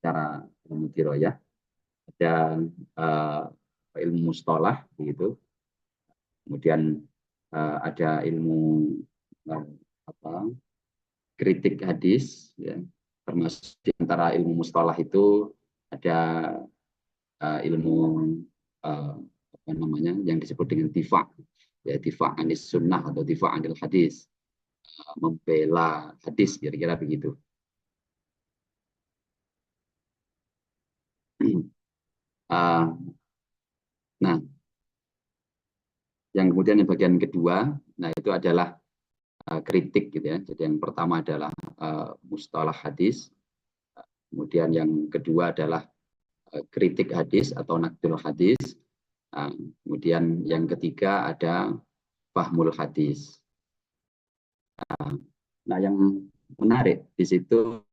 secara ilmu diroyah, ada ilmu mustalah begitu, kemudian ada ilmu apa, kritik hadis, ya. Termasuk di antara ilmu mustalah itu ada ilmu apa namanya yang disebut dengan difa, ya, difa anis sunnah atau difa anil hadis, membela hadis, kira-kira begitu. Nah, yang kemudian yang bagian kedua, nah itu adalah kritik gitu ya. Jadi yang pertama adalah mustalah hadis, kemudian yang kedua adalah kritik hadis atau naqdul hadis, kemudian yang ketiga ada fahmul hadis. Nah, yang menarik di situ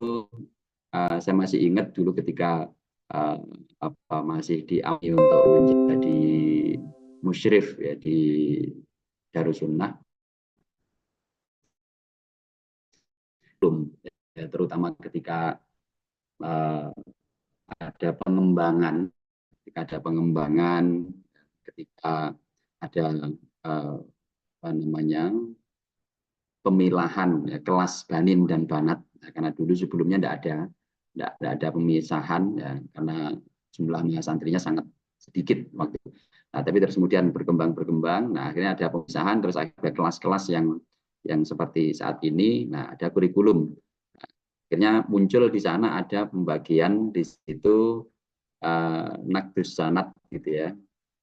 saya masih ingat dulu ketika masih di AMI untuk menjadi musyrif ya di Darussunnah, ya, terutama ketika ada pengembangan, ketika ada apa namanya pemilahan ya, kelas banin dan banat, nah, karena dulu sebelumnya tidak ada pemisahan ya, karena jumlah santrinya sangat sedikit waktu itu. Nah, tapi terus kemudian berkembang, nah akhirnya ada pemisahan, terus ada kelas-kelas yang seperti saat ini. Nah, ada kurikulum. Nah, akhirnya muncul di sana ada pembagian di situ naqdus sanad gitu ya,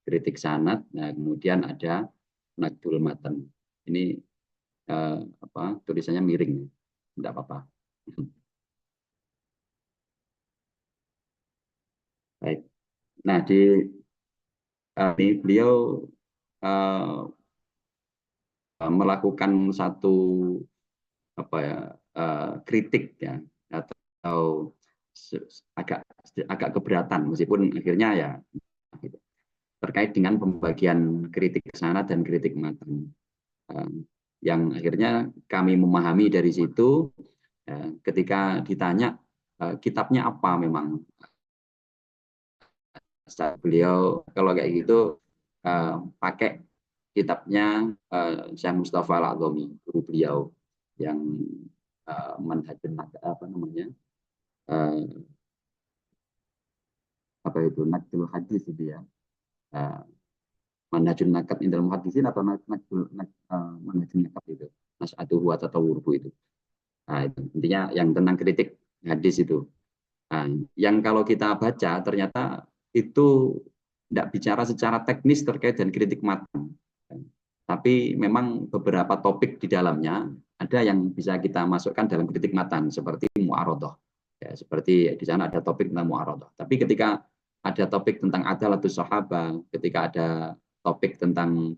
kritik sanad. Nah, kemudian ada naqdul matan. Ini tulisannya miring, tidak apa-apa. Baik. Nah, ini beliau melakukan satu kritik ya, atau agak keberatan, meskipun akhirnya ya gitu, terkait dengan pembagian kritik sanad dan kritik matan, yang akhirnya kami memahami dari situ ketika ditanya kitabnya apa, memang beliau kalau kayak gitu pakai kitabnya Syekh Mustafa Al-Adzami, guru beliau yang manhajun apa namanya apa itu naqdul hadis itu ya, manhajun nakat indal muhaddisin atau manhajun nakat itu nas'atu wa tatawurbu itu. Nah, itu intinya yang tentang kritik hadis itu. Nah, yang kalau kita baca ternyata itu tidak bicara secara teknis terkait dengan kritik matan, tapi memang beberapa topik di dalamnya ada yang bisa kita masukkan dalam kritik matan, seperti mu'arodoh. Ya, seperti di sana ada topik tentang mu'arodoh. Tapi ketika ada topik tentang adalatus sahabah, ketika ada topik tentang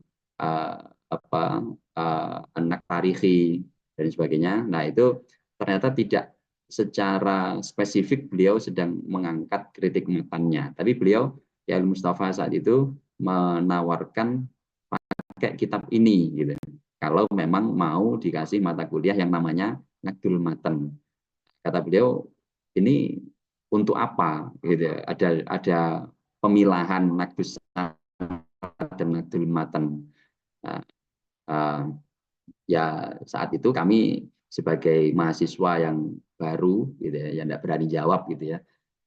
anak tarihi dan sebagainya, nah itu ternyata tidak secara spesifik beliau sedang mengangkat kritik matannya, tapi beliau ya Mustafa saat itu menawarkan pakai kitab ini gitu, kalau memang mau dikasih mata kuliah yang namanya Naqdul Matan. Kata beliau, ini untuk apa gitu, ada pemilahan Naqdus dan Naqdul Matan. Nah, ya saat itu kami sebagai mahasiswa yang baru gitu ya, yang tidak berani jawab gitu ya.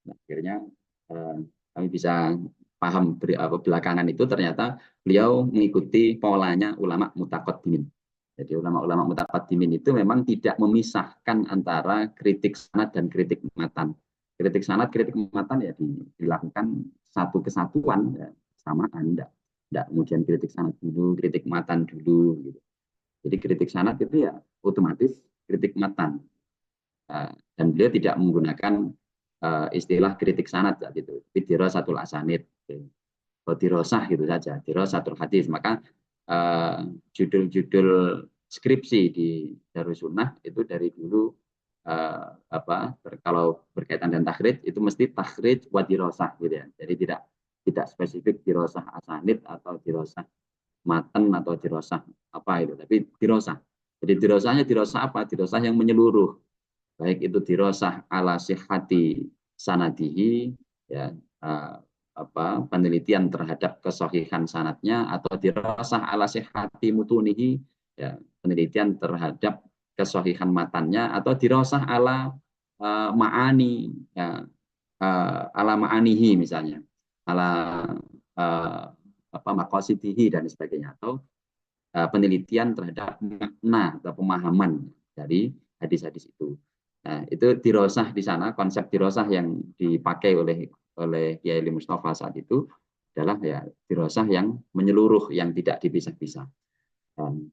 Nah, akhirnya kami bisa paham belakangan itu ternyata beliau mengikuti polanya ulama mutaqaddimin. Jadi ulama-ulama mutaqaddimin itu memang tidak memisahkan antara kritik sanad dan kritik matan. Kritik sanad, kritik matan ya dilakukan satu kesatuan ya, sama Anda. Tidak kemudian kritik sanad dulu, kritik matan dulu gitu. Jadi kritik sanad itu ya otomatis kritik matan. Dan beliau tidak menggunakan istilah kritik sanad saat itu, dirasatul asanid, atau dirosah gitu saja, dirasatul hadis. Maka judul-judul skripsi di Darussunnah itu dari dulu kalau berkaitan dengan takhrij itu mesti takhrij wa dirosah gitu ya. Jadi tidak spesifik dirosah asanid atau dirosah matan atau dirosah apa itu, tapi dirosah. Jadi dirosahnya dirosah apa? Dirosah yang menyeluruh, baik itu dirosah ala sihhati sanadihi, ya, penelitian terhadap kesahihan sanadnya, atau dirasah ala sihhati mutunihi, ya, penelitian terhadap kesahihan matannya, atau dirasah ala ma'ani, ya, ala ma'anihi misalnya, ala maqasidihi dan sebagainya, atau penelitian terhadap makna atau pemahaman dari hadis-hadis itu. Nah, itu dirosah di sana, konsep dirosah yang dipakai oleh Kiai Mustafa saat itu adalah ya dirosah yang menyeluruh, yang tidak dipisah-pisah.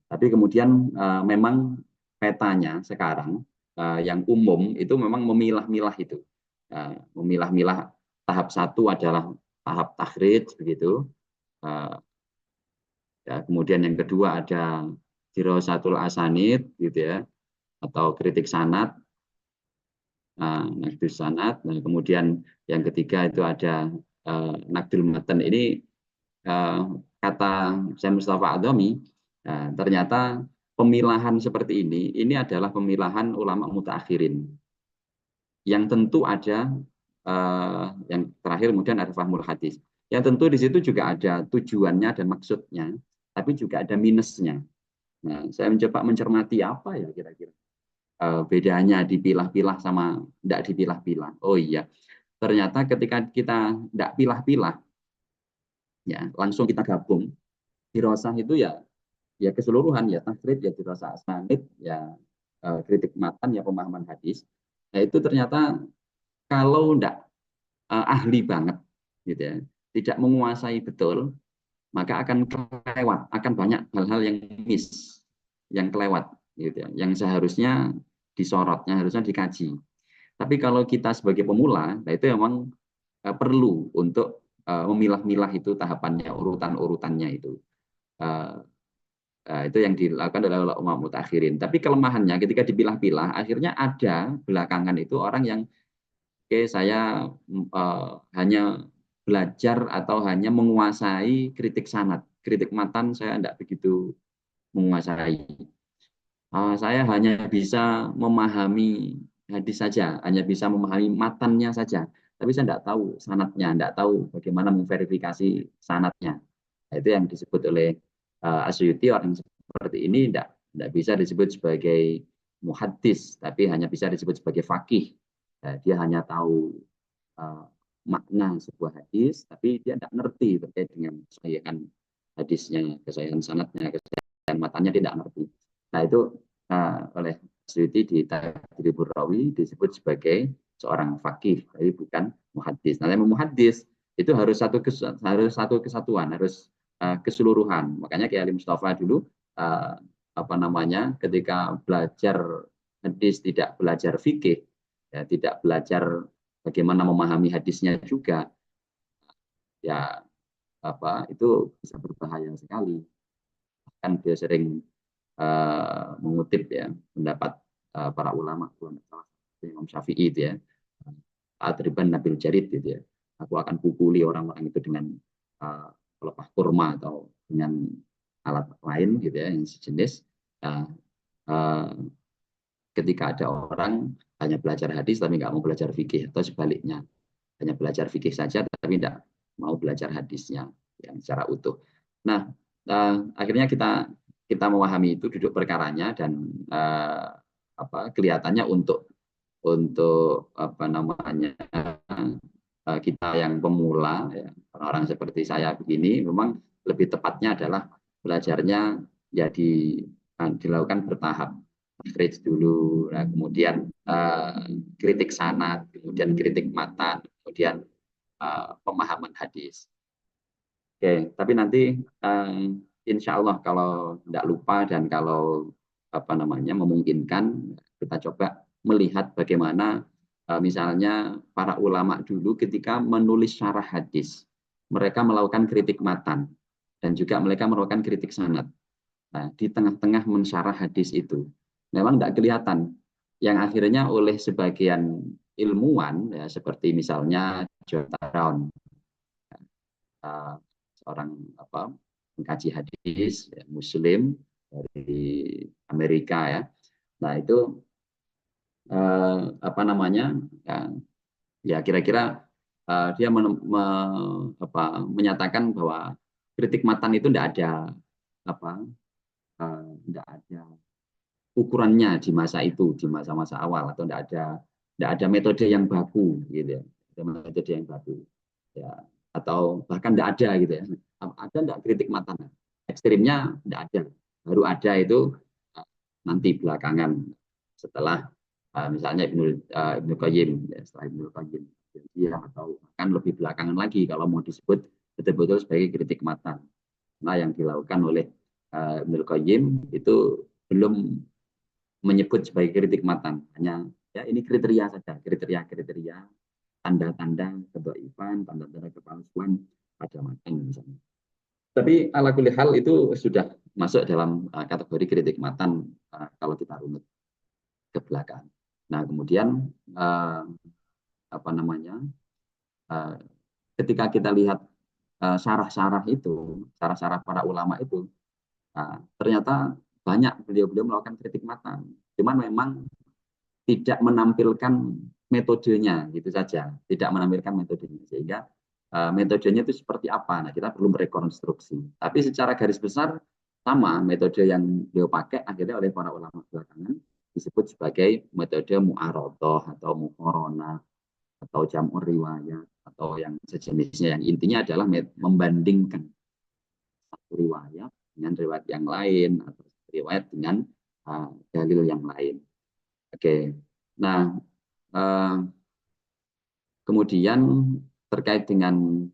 Tapi kemudian memang petanya sekarang yang umum itu memang memilah-milah itu, memilah-milah. Tahap satu adalah tahap takhrij begitu. Ya, kemudian yang kedua ada dirasatul asanid gitu ya, atau kritik sanad, nakdul sanad. Nah, kemudian yang ketiga itu ada nakdul matan. Ini kata Syekh Mustafa Adzami, ternyata pemilahan seperti ini adalah pemilahan ulama mutaakhirin, yang tentu ada yang terakhir kemudian ada fahmul hadis. Yang tentu di situ juga ada tujuannya dan maksudnya, tapi juga ada minusnya. Nah, saya mencoba mencermati apa ya kira-kira bedanya dipilah-pilah sama tidak dipilah-pilah. Oh iya, ternyata ketika kita tidak pilah-pilah, ya langsung kita gabung, dirosah itu ya keseluruhan, ya takhrij, ya dirosah asanid, ya kritik matan, ya pemahaman hadis. Nah itu ternyata kalau tidak ahli banget, gitu ya, tidak menguasai betul, maka akan kelewat, akan banyak hal-hal yang miss, yang kelewat, gitu ya, yang seharusnya disorot, yang harusnya dikaji. Tapi kalau kita sebagai pemula, nah itu memang perlu untuk memilah-milah itu tahapannya, urutan-urutannya itu. Itu yang dilakukan oleh ulama mutakhirin. Tapi kelemahannya ketika dipilah-pilah, akhirnya ada belakangan itu orang yang saya hanya belajar atau hanya menguasai kritik sanad, kritik matan saya tidak begitu menguasai. Saya hanya bisa memahami hadis saja, hanya bisa memahami matannya saja, tapi saya tidak tahu sanadnya, tidak tahu bagaimana memverifikasi sanadnya. Nah, itu yang disebut oleh Asyuti. Orang seperti ini tidak bisa disebut sebagai muhaddis, tapi hanya bisa disebut sebagai faqih. Dia hanya tahu makna sebuah hadis, tapi dia tidak ngerti terkait dengan kesahihan hadisnya, kesahihan sanadnya, kesahihan matanya, dia tidak ngerti. Nah itu oleh Suyuti di Tadribur Rawi disebut sebagai seorang faqih, tapi bukan muhaddis. Nah, yang muhaddis itu harus satu kesatuan, harus keseluruhan. Makanya Kiai Mustafa dulu ketika belajar hadis tidak belajar fikih, ya, tidak belajar bagaimana memahami hadisnya juga, ya itu bisa berbahaya sekali. Kan dia sering mengutip ya pendapat para ulama, Imam Syafi'i itu ya, Adriban Nabil Jarid gitu ya, aku akan pukuli orang-orang itu dengan pelepah kurma atau dengan alat lain gitu ya yang sejenis. Ketika ada orang hanya belajar hadis tapi nggak mau belajar fikih, atau sebaliknya hanya belajar fikih saja tapi tidak mau belajar hadisnya yang secara utuh. Nah, akhirnya kita memahami itu duduk perkaranya, dan kelihatannya untuk kita yang pemula, ya, orang-orang seperti saya begini, memang lebih tepatnya adalah belajarnya ya dilakukan bertahap. Takhrij dulu, nah, kemudian kritik sanad, kemudian kritik matan, kemudian pemahaman hadis. Oke, tapi nanti insya Allah kalau tidak lupa dan kalau memungkinkan, kita coba melihat bagaimana misalnya para ulama dulu ketika menulis syarah hadis, mereka melakukan kritik matan dan juga mereka melakukan kritik sanad. Nah, di tengah-tengah mensyarah hadis itu memang tidak kelihatan, yang akhirnya oleh sebagian ilmuwan ya, seperti misalnya Jonathan Brown, seorang pengkaji hadis ya, Muslim dari Amerika ya. Nah itu ya, Ya kira-kira dia menyatakan bahwa kritik matan itu tidak ada apa tidak ada ukurannya di masa itu, di masa-masa awal, atau tidak ada metode yang baku gitu ya, ada metode yang baku ya, atau bahkan tidak ada gitu ya. Ada tidak kritik matan? Ekstrimnya tidak ada, baru ada itu nanti belakangan setelah misalnya Ibnu Qayyim, ya, setelah Ibnu Qayyim ya, atau bahkan lebih belakangan lagi kalau mau disebut betul-betul sebagai kritik matan. Nah, yang dilakukan oleh Ibnu Qayyim itu belum menyebut sebagai kritik matan, hanya ya ini kriteria saja, kriteria tanda-tanda kedhaifan, tanda-tanda kepalsuan pada matan misalnya. Tapi ala kulli hal itu sudah masuk dalam kategori kritik matan kalau kita runut ke belakang. Nah, kemudian apa namanya? Ketika kita lihat syarah-syarah itu, syarah-syarah para ulama itu, ternyata banyak beliau-beliau melakukan kritik matan. Cuman memang tidak menampilkan metodenya gitu saja, tidak menampilkan metodenya, sehingga metodenya itu seperti apa. Nah, kita perlu merekonstruksi. Tapi secara garis besar sama metode yang beliau pakai akhirnya oleh para ulama belakangan disebut sebagai metode mu'arodoh atau muqaronah atau jam'ur riwayat atau yang sejenisnya, yang intinya adalah membandingkan satu riwayat dengan riwayat yang lain atau riwayat dengan dalil yang lain. Oke. Nah, kemudian terkait dengan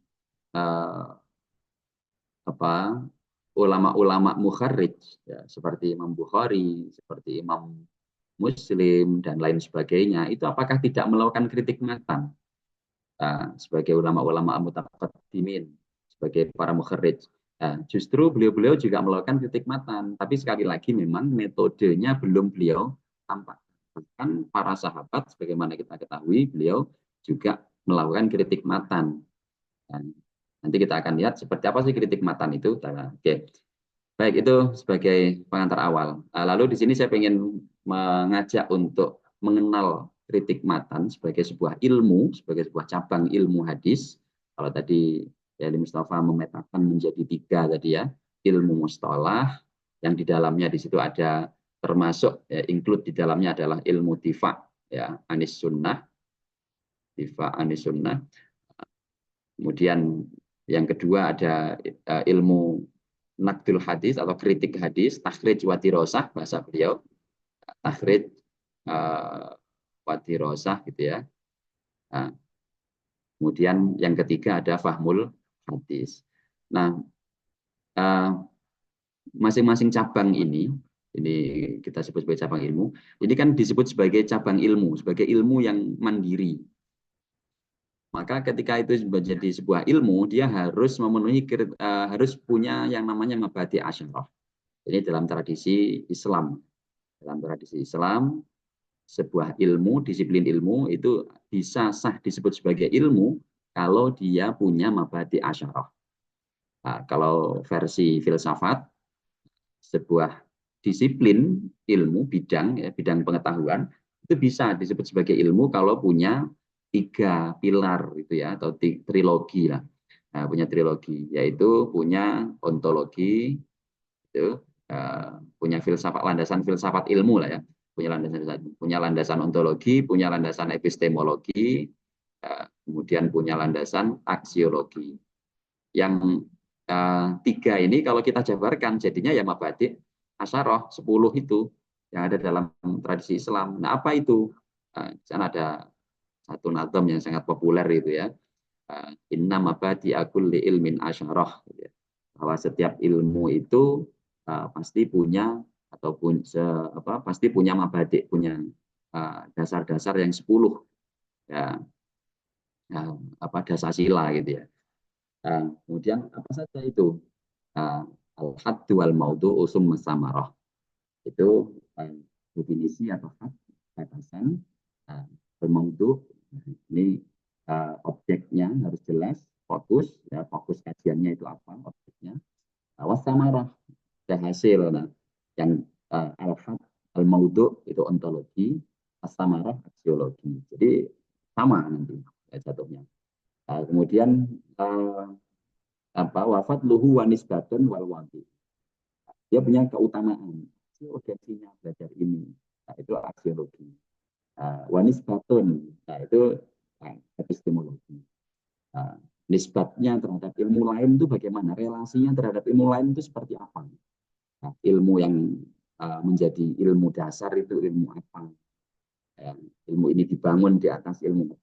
ulama-ulama mukharrij ya, seperti Imam Bukhari, seperti Imam Muslim dan lain sebagainya, itu apakah tidak melakukan kritik matan sebagai ulama-ulama mutaqaddimin, sebagai para mukharrij? Justru beliau-beliau juga melakukan kritik matan, tapi sekali lagi memang metodenya belum beliau tampak. Bahkan para sahabat, sebagaimana kita ketahui, beliau juga melakukan kritik matan. Dan nanti kita akan lihat seperti apa sih kritik matan itu. Oke, baik, itu sebagai pengantar awal. Lalu di sini saya ingin mengajak untuk mengenal kritik matan sebagai sebuah ilmu, sebagai sebuah cabang ilmu hadis. Kalau tadi ya Mustafa memetakan menjadi 3 tadi ya, ilmu mustalah yang di dalamnya di situ ada termasuk ya, include di dalamnya adalah ilmu tifa ya, anis sunnah, tifa anis sunnah. Kemudian yang kedua ada ilmu nakdul hadis atau kritik hadis, takhrij wa dirosah bahasa beliau, takhrij wa dirosah gitu ya. Nah, kemudian yang ketiga ada fahmul hadis. Nah, masing-masing cabang ini kita sebut sebagai cabang ilmu, ini kan disebut sebagai cabang ilmu, sebagai ilmu yang mandiri. Maka ketika itu menjadi sebuah ilmu, dia harus memenuhi harus punya yang namanya mabadi asyarah. Ini dalam tradisi Islam. Dalam tradisi Islam, sebuah ilmu, disiplin ilmu itu bisa sah disebut sebagai ilmu kalau dia punya mabadi asyarah. Nah, kalau versi filsafat, sebuah disiplin ilmu bidang ya, bidang pengetahuan itu bisa disebut sebagai ilmu kalau punya 3 pilar itu ya, atau trilogi lah. Nah, punya trilogi, yaitu punya ontologi, itu punya filsafat, landasan filsafat ilmu lah ya, punya landasan ontologi, punya landasan epistemologi, kemudian punya landasan aksiologi. Yang 3 ini kalau kita jabarkan jadinya ya mabadi asyarah 10 itu yang ada dalam tradisi Islam. Nah, apa itu? Di sana ada satu nazam yang sangat populer itu ya. Inna mabadi kulli ilmin asyarah. Bahwa setiap ilmu itu pasti punya ataupun pasti punya mabadi, punya dasar-dasar yang 10 ya, dasar-sila gitu ya. Kemudian apa saja itu? Al-hadd wal maudu usum samarah. Itu definisi atau had, batasan, al-maudu ini objeknya harus jelas, fokus ya, fokus kajiannya itu apa objeknya. Wasamarah hasil. Nah, yang al-had, al-maudu itu ontologi, as-samarah aksiologi. Jadi sama nanti. jatuhnya. Kemudian wafat luhu wanis batun wal wadi. Dia punya keutamaan. Urgensinya belajar ini. Nah, itu aksiologi. Wanis batun. Nah, itu epistemologi. Nisbatnya terhadap ilmu lain itu bagaimana? Relasinya terhadap ilmu lain itu seperti apa? Nah, ilmu yang menjadi ilmu dasar itu ilmu apa? Ilmu ini dibangun di atas ilmu.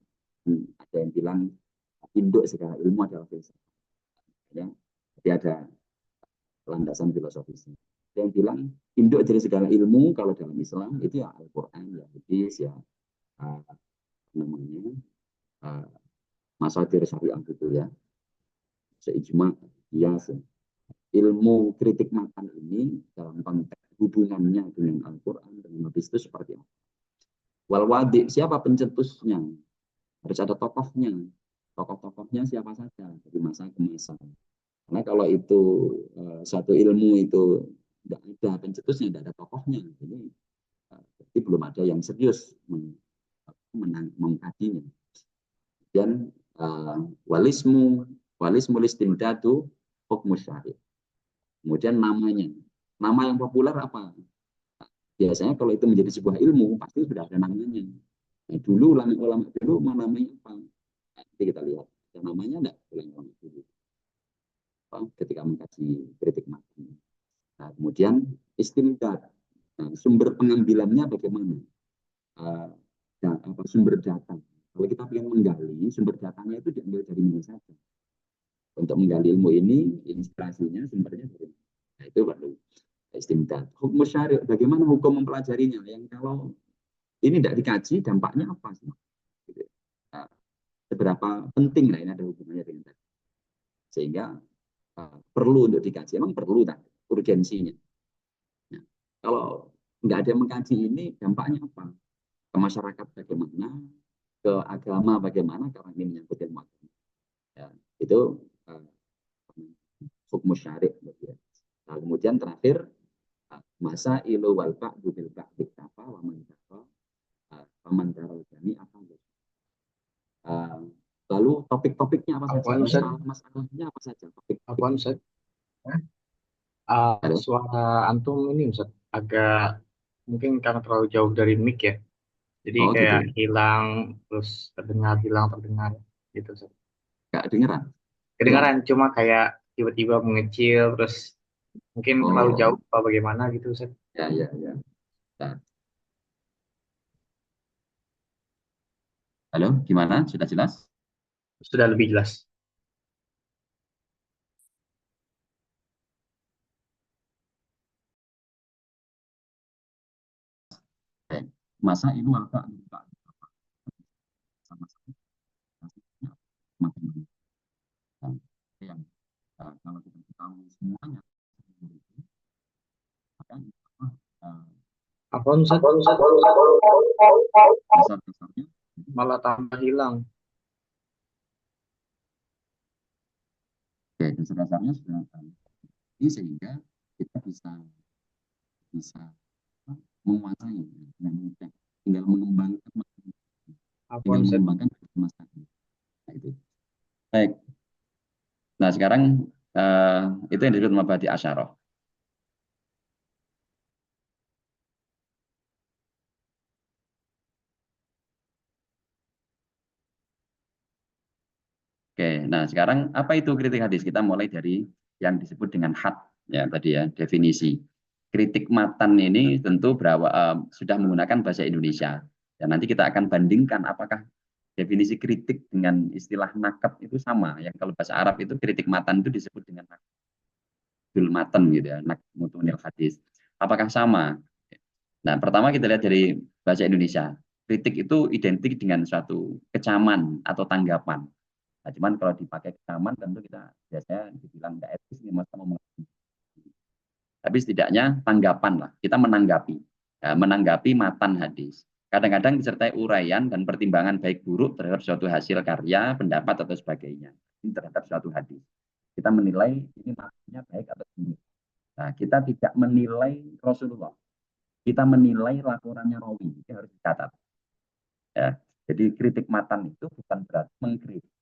Ada yang bilang induk segala ilmu adalah filsafat. Ya, jadi ada landasan filosofisnya. Ada yang bilang induk dari segala ilmu kalau dalam Islam itu ya Al-Quran, ya hadis, ya namanya masadir syariah gitu ya. Seijma ya ilmu kritik matan ini dalam konteks hubungannya dengan Al-Quran dengan hadis itu seperti apa? Wal wadi, siapa pencetusnya? Harus ada tokohnya. Tokoh-tokohnya siapa saja dari masa ke masa. Karena kalau itu satu ilmu itu tidak ada pencetusnya, tidak ada tokohnya, jadi belum ada yang serius mengkajinya. Dan walismu listimdadu hukmus syari. Kemudian namanya, nama yang populer apa? Biasanya kalau itu menjadi sebuah ilmu pasti sudah ada namanya. Nah, dulu ulama dulu namanya apa? Nanti kita lihat. Ada namanya enggak ulama dulu? Ketika mengkaji kritik mati. Nah, kemudian istimdad. Nah, sumber pengambilannya bagaimana? Sumber data. Kalau kita ingin menggali, sumber datanya itu diambil dari mana saja. Untuk menggali ilmu ini, inspirasinya, sumbernya dari mana? Nah, itu baru istimdad. Hukum syari, bagaimana hukum mempelajarinya? Yang kalau ini tidak dikaji, dampaknya apa sih? Nah, seberapa penting lah ini ada hubungannya dengan tadi. Sehingga perlu untuk dikaji. Emang perlu kan urgensinya. Nah, kalau nggak ada yang mengkaji ini, dampaknya apa? Ke masyarakat bagaimana? Ke agama bagaimana? Karena ini menyangkut ilmu agama. Ya, itu hukum syari. Nah, kemudian terakhir, masa ilu wal ba'du bil ba'dik apa wa man taro jami apa gitu. Lalu topik-topiknya apa saja? Masalahnya apa saja? Apaan, Ustaz? Halo? Suara antum ini Ustaz, agak mungkin karena terlalu jauh dari mic ya. Jadi Oh kayak gitu. hilang, terus terdengar, hilang, terdengar gitu Ustaz. Nggak dengeran? Hilang? Kedengaran cuma kayak tiba-tiba mengecil, terus mungkin terlalu jauh Oh, apa bagaimana gitu Ustaz. ya, ya, ya. Nah, halo, gimana? Sudah jelas? Sudah lebih jelas. Oke. Masa ilu wal ba'du sama-sama makin banyak. Nah, yang kalau kita ketahui semuanya, maka uh, Apaan Ustaz? dasar-dasarnya. Malah tambah hilang. Oke, dasar-dasarnya sudah tahu. Ini sehingga kita bisa bisa menguasai dengan mudah. Tinggal mengembangkan, tinggal Apaan Ustaz? mengembangkan masalah. Nah, itu. Baik. Nah, sekarang itu yang disebut mabadi asyarah. Oke, nah sekarang apa itu kritik hadis? Kita mulai dari yang disebut dengan had, ya tadi ya definisi. Kritik matan ini tentu sudah menggunakan bahasa Indonesia. Dan nanti kita akan bandingkan apakah definisi kritik dengan istilah nakab itu sama. Yang kalau bahasa Arab itu kritik matan itu disebut dengan nakdul matan gitu ya, mutunil hadis. Apakah sama? Nah, pertama kita lihat dari bahasa Indonesia. Kritik itu identik dengan suatu kecaman atau tanggapan. Nah, cuman kalau dipakai kecaman tentu kita biasanya dibilang nggak etis nih mas ngomong. Tapi setidaknya tanggapan lah, kita menanggapi, ya, menanggapi matan hadis. Kadang-kadang disertai uraian dan pertimbangan baik buruk terhadap suatu hasil karya, pendapat atau sebagainya. Ini terhadap suatu hadis. Kita menilai ini maksudnya baik atau buruk. Nah, kita tidak menilai Rasulullah. Kita menilai laporannya rawi. Itu harus dicatat. Ya. Jadi kritik matan itu bukan berarti mengkritik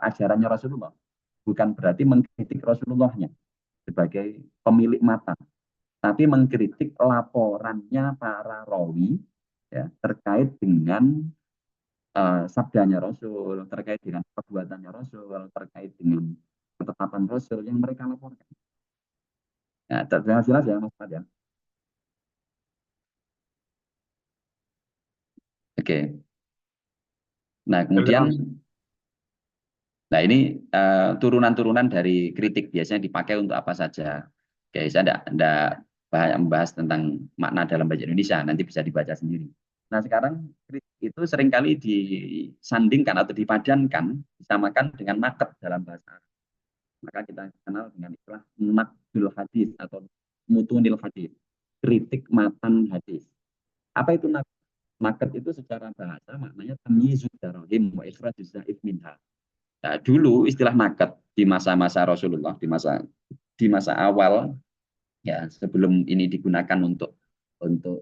ajarannya Rasulullah, bukan berarti mengkritik Rasulullahnya sebagai pemilik matan, tapi mengkritik laporannya para rawi ya, terkait dengan sabdanya Rasul, terkait dengan perbuatannya Rasul, terkait dengan ketetapan Rasul yang mereka laporkan. Ya, jelas ya Mas Fad ya. Oke. Nah, kemudian Jelas. nah ini turunan-turunan dari kritik biasanya dipakai untuk apa saja. Oke, saya tidak membahas tentang makna dalam bahasa Indonesia, nanti bisa dibaca sendiri. Nah, sekarang kritik itu seringkali disandingkan atau dipadankan, disamakan dengan naket dalam bahasa Arab. Maka kita kenal dengan istilah nakdul hadis atau mutunil hadis, kritik matan hadis. Apa itu naket? Naket itu secara bahasa maknanya tamyizud darahim wa ikhrajuz zaid minha. Nah, dulu istilah naket di masa-masa Rasulullah, di masa awal ya sebelum ini digunakan untuk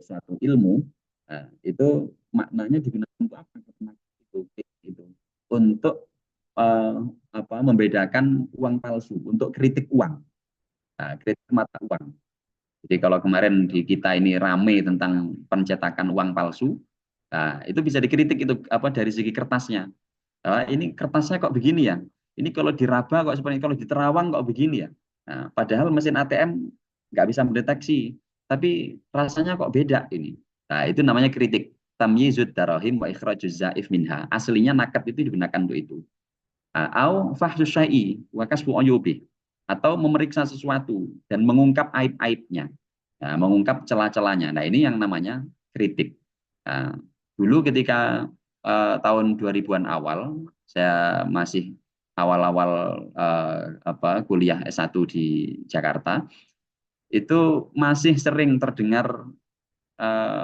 suatu ilmu, nah, itu maknanya digunakan untuk apa? Itu untuk membedakan uang palsu, untuk kritik uang, nah, kritik mata uang. Jadi kalau kemarin di kita ini rame tentang pencetakan uang palsu, nah, itu bisa dikritik itu dari segi kertasnya. Ini kertasnya kok begini ya? Ini kalau diraba kok seperti kalau diterawang kok begini ya? Nah, padahal mesin ATM nggak bisa mendeteksi, tapi rasanya kok beda ini. Nah, itu namanya kritik. Tamyizud darahim wa ikhrajuz zaif minha. Aslinya nakat itu digunakan untuk itu. Au fahsus syai'i wa kasfu uyubi, atau memeriksa sesuatu dan mengungkap aib-aibnya. Nah, mengungkap celah-celahnya. Nah, ini yang namanya kritik. Nah, dulu ketika tahun 2000-an awal, saya masih awal-awal kuliah S1 di Jakarta, itu masih sering terdengar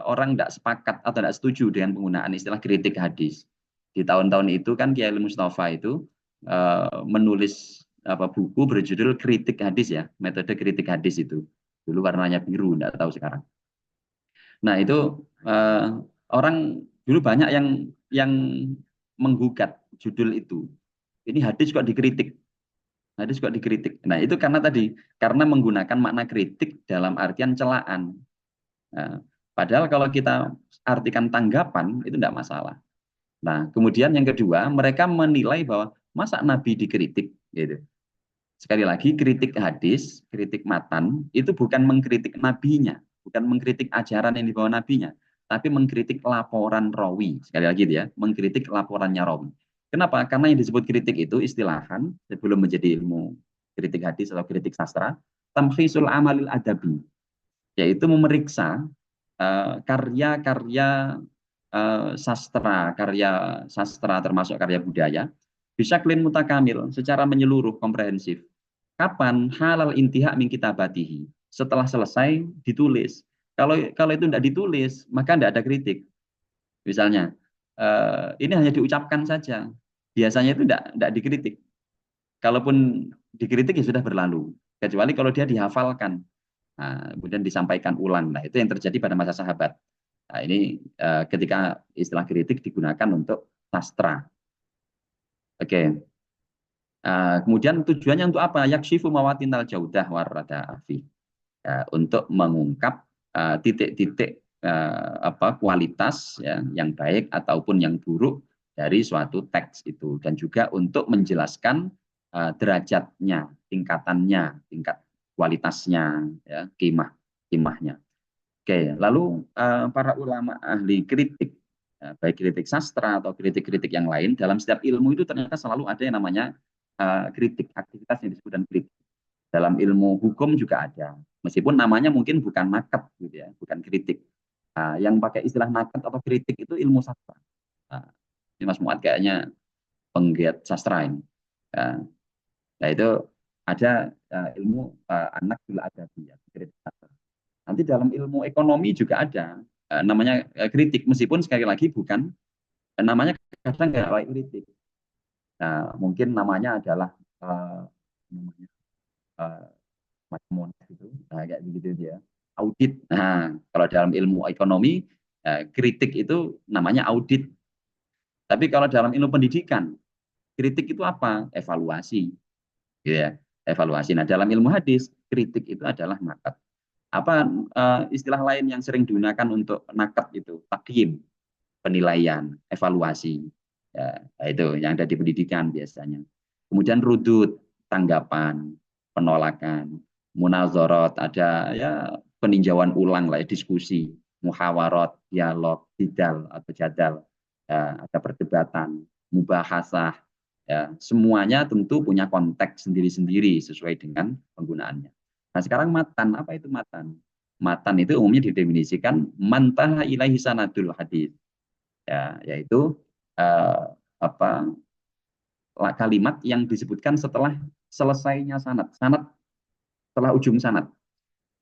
orang tidak sepakat atau tidak setuju dengan penggunaan istilah kritik hadis. Di tahun-tahun itu kan Kiai Mustafa itu menulis buku berjudul Kritik Hadis ya, metode kritik hadis itu. Dulu warnanya biru, tidak tahu sekarang. Nah, itu orang dulu banyak yang menggugat judul itu. Ini hadis kok dikritik. Hadis kok dikritik. Nah, itu karena menggunakan makna kritik dalam artian celaan. Nah, padahal kalau kita artikan tanggapan itu tidak masalah. Nah, kemudian yang kedua, mereka menilai bahwa masa Nabi dikritik, gitu. Sekali lagi, kritik hadis, kritik matan itu bukan mengkritik nabinya, bukan mengkritik ajaran yang dibawa nabinya, tapi mengkritik laporan rawi. Sekali lagi ya, mengkritik laporannya rawi. Kenapa? Karena yang disebut kritik itu istilahan sebelum menjadi ilmu kritik hadis atau kritik sastra, tamhisul amalil adabi, yaitu memeriksa karya-karya karya sastra termasuk karya budaya bisa klaim mutakamil secara menyeluruh komprehensif. Kapan halal intihak min kitabatihi? Setelah selesai ditulis. Kalau itu tidak ditulis, maka tidak ada kritik. Misalnya, ini hanya diucapkan saja. Biasanya itu tidak dikritik. Kalaupun dikritik ya sudah berlalu. Kecuali kalau dia dihafalkan. Nah, kemudian disampaikan ulang. Nah, itu yang terjadi pada masa sahabat. Nah, ini ketika istilah kritik digunakan untuk sastra. Oke. Kemudian tujuannya untuk apa? Yakshifu mawatinal jaudah warada afi. Untuk mengungkap titik-titik kualitas ya, yang baik ataupun yang buruk dari suatu teks itu, dan juga untuk menjelaskan derajatnya, tingkatannya, tingkat kualitasnya, ya, kimahnya. Oke, lalu para ulama ahli kritik, baik kritik sastra atau kritik-kritik yang lain, dalam setiap ilmu itu ternyata selalu ada yang namanya kritik, aktivitas yang disebut kritik. Dalam ilmu hukum juga ada, meskipun namanya mungkin bukan naket, gitu ya, bukan kritik. Yang pakai istilah naket atau kritik itu ilmu sastra. Ini Mas Muad kayaknya penggiat sastra ini. Nah, itu ada ilmu anak bila ada ya, kritik sastra. Nanti dalam ilmu ekonomi juga ada namanya kritik, meskipun sekali lagi bukan namanya kadang nggak baik kritik. Nah, mungkin namanya adalah namanya macam monas itu, nah, kayak begitu dia. Audit. Nah, kalau dalam ilmu ekonomi kritik itu namanya audit. Tapi kalau dalam ilmu pendidikan, kritik itu apa? Evaluasi, gitu ya. Evaluasi. Nah, dalam ilmu hadis, kritik itu adalah nakat. Apa istilah lain yang sering digunakan untuk nakat itu? Takhim, penilaian, evaluasi. Ya, itu yang ada di pendidikan biasanya. Kemudian rudud, tanggapan, penolakan, munazorot, ada ya peninjauan ulang lah, ya, diskusi, muhawarot, dialog, jidal atau jadal, ya, ada perdebatan, mubahasah, ya, semuanya tentu punya konteks sendiri-sendiri sesuai dengan penggunaannya. Nah, sekarang matan, apa itu matan? Matan itu umumnya didefinisikan mantaha ilaihi sanadul hadis, ya, yaitu eh, apa kalimat yang disebutkan setelah selesainya sanad, sanad setelah ujung sanad.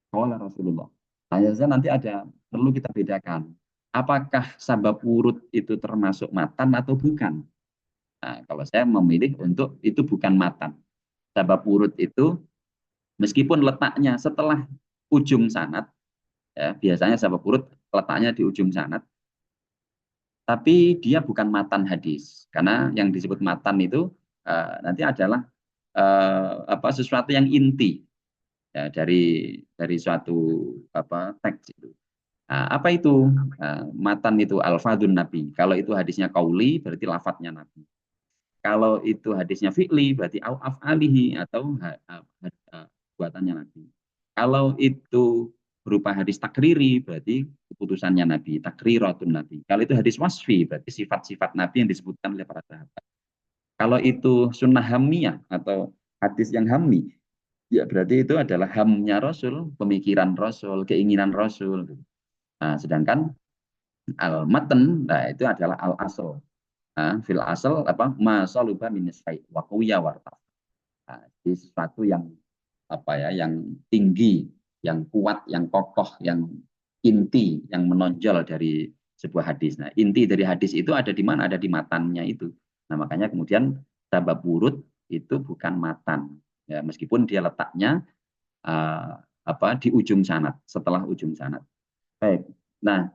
Qala Rasulullah. Nah, nanti ada perlu kita bedakan. Apakah sabab urut itu termasuk matan atau bukan? Nah, kalau saya memilih untuk itu bukan matan. Sabab urut itu meskipun letaknya setelah ujung sanad, ya, biasanya sabab urut letaknya di ujung sanad, tapi dia bukan matan hadis, karena yang disebut matan itu nanti adalah sesuatu yang inti, ya, dari suatu teks itu. Nah, apa itu matan itu? Alfadun Nabi. Kalau itu hadisnya qauli berarti lafadznya Nabi. Kalau itu hadisnya fi'li berarti au af'alihi atau buatannya Nabi. Kalau itu berupa hadis takriri berarti keputusannya Nabi, takriratun Nabi. Kalau itu hadis wasfi berarti sifat-sifat Nabi yang disebutkan oleh para sahabat. Kalau itu sunnah hamiyah atau hadis yang hammi, ya berarti itu adalah hamnya Rasul, pemikiran Rasul, keinginan Rasul. Nah, sedangkan al-matan, nah itu adalah al-asl. Nah, fil asal apa masaluba minisai wakuya warta. Nah, jadi sesuatu yang yang tinggi, yang kuat, yang kokoh, yang inti, yang menonjol dari sebuah hadis. Nah, inti dari hadis itu ada di mana? Ada di matannya itu. Nah, makanya kemudian sabab urut itu bukan matan. Ya, meskipun dia letaknya di ujung sanad, setelah ujung sanad. Baik. Nah,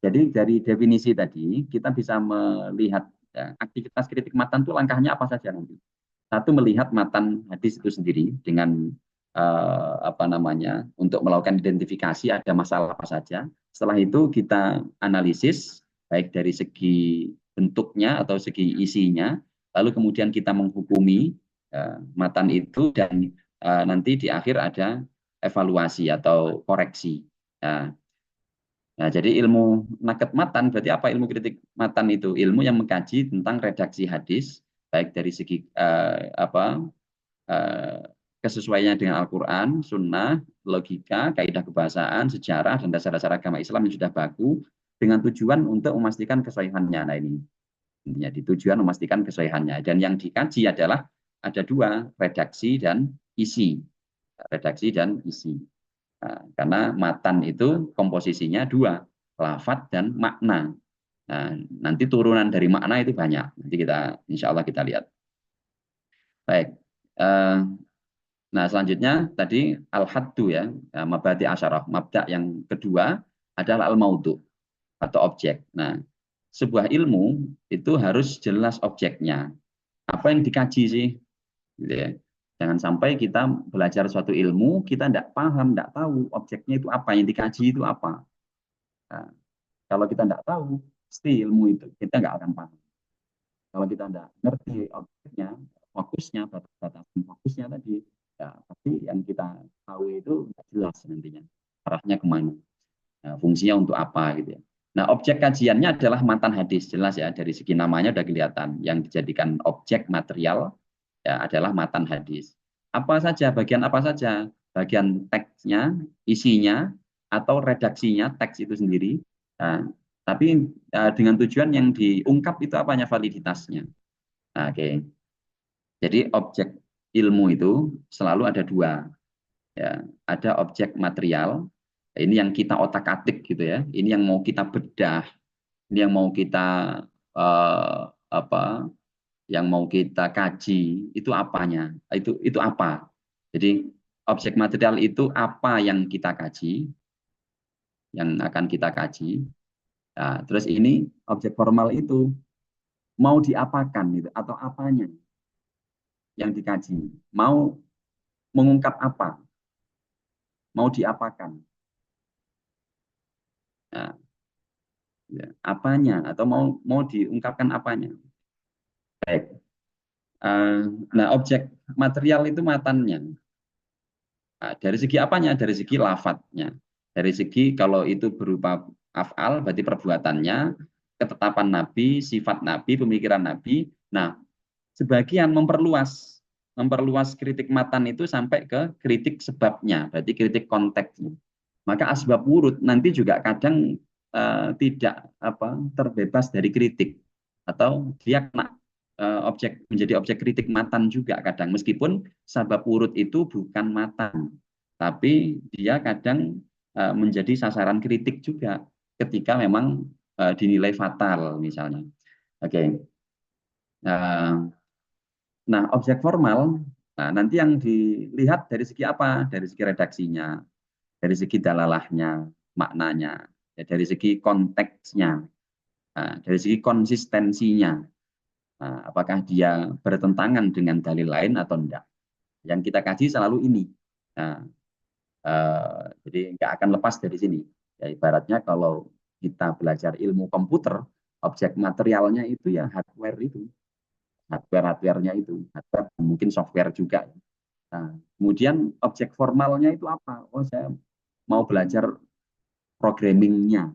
jadi dari definisi tadi kita bisa melihat, ya, aktivitas kritik matan itu langkahnya apa saja nanti. Satu, melihat matan hadis itu sendiri dengan untuk melakukan identifikasi ada masalah apa saja. Setelah itu kita analisis baik dari segi bentuknya atau segi isinya, lalu kemudian kita menghukumi matan itu dan nanti di akhir ada evaluasi atau koreksi. Nah, jadi ilmu naket matan berarti apa? Ilmu kritik matan itu ilmu yang mengkaji tentang redaksi hadis baik dari segi eh, kesesuaiannya dengan Al-Quran, Sunnah, logika, kaidah kebahasaan, sejarah, dan dasar-dasar agama Islam yang sudah baku dengan tujuan untuk memastikan kesahihannya. Nah, ini intinya di tujuan memastikan kesahihannya. Dan yang dikaji adalah ada dua, redaksi dan isi. Redaksi dan isi. Nah, karena matan itu komposisinya dua, lafadz dan makna. Nah, nanti turunan dari makna itu banyak. Nanti insya Allah kita lihat. Baik. Nah, selanjutnya tadi al-haddu, ya, mabadi asyarah. Mabda yang kedua adalah al-maudu atau objek. Nah, sebuah ilmu itu harus jelas objeknya. Apa yang dikaji sih? Gitu ya. Jangan sampai kita belajar suatu ilmu, kita tidak paham, tidak tahu objeknya itu apa, yang dikaji itu apa. Nah, kalau kita tidak tahu, pasti ilmu itu kita nggak akan paham. Kalau kita tidak ngerti objeknya, fokusnya, batasan fokusnya tadi, ya pasti yang kita tahu itu nggak jelas nantinya arahnya kemana, nah, fungsinya untuk apa gitu ya. Nah, objek kajiannya adalah matan hadis, jelas ya, dari segi namanya udah kelihatan. Yang dijadikan objek material ya adalah matan hadis. Apa saja, bagian apa saja? Bagian teksnya, isinya, atau redaksinya, teks itu sendiri. Nah, tapi dengan tujuan yang diungkap itu apanya, validitasnya. Nah, oke. Jadi objek ilmu itu selalu ada dua. Ya, ada objek material, ini yang kita otak-atik gitu ya. Ini yang mau kita bedah, ini yang mau kita eh, apa? Yang mau kita kaji itu apanya? Itu apa? Jadi objek material itu apa yang kita kaji, yang akan kita kaji. Nah, terus ini objek formal itu mau diapakan gitu atau apanya yang dikaji, mau mengungkap apa, mau diapakan, nah, ya, apanya atau mau diungkapkan apanya. Baik. Nah, objek material itu matannya. Nah, dari segi apanya? Dari segi lafadznya. Dari segi kalau itu berupa af'al, berarti perbuatannya, ketetapan Nabi, sifat Nabi, pemikiran Nabi. Nah, sebagian memperluas kritik matan itu sampai ke kritik sebabnya, berarti kritik konteksnya. Maka asbab wurud nanti juga kadang tidak terbebas dari kritik atau dia kena menjadi objek kritik matan juga kadang, meskipun sabab wurud itu bukan matan, tapi dia kadang menjadi sasaran kritik juga ketika memang dinilai fatal misalnya. Oke. Nah, objek formal, nah nanti yang dilihat dari segi apa? Dari segi redaksinya, dari segi dalalahnya, maknanya, ya, dari segi konteksnya, nah, dari segi konsistensinya. Nah, apakah dia bertentangan dengan dalil lain atau tidak? Yang kita kaji selalu ini. Nah, jadi nggak akan lepas dari sini. Ya, ibaratnya kalau kita belajar ilmu komputer, objek materialnya itu ya hardware itu, hardware-hardware-nya itu, hardware mungkin software juga. Nah, kemudian objek formalnya itu apa? Oh, saya mau belajar programmingnya,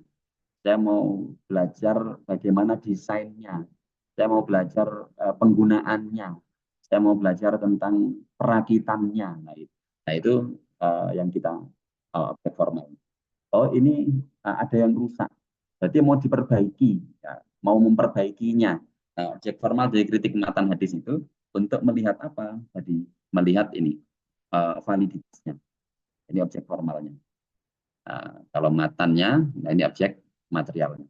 saya mau belajar bagaimana desainnya, saya mau belajar penggunaannya, saya mau belajar tentang perakitannya. Nah itu yang kita objek formal. Oh ini ada yang rusak, berarti mau diperbaiki, ya, mau memperbaikinya. Nah, objek formal dari kritik matan hadis itu untuk melihat apa? Tadi melihat ini validitasnya. Ini objek formalnya. Nah, kalau matannya, nah ini objek materialnya.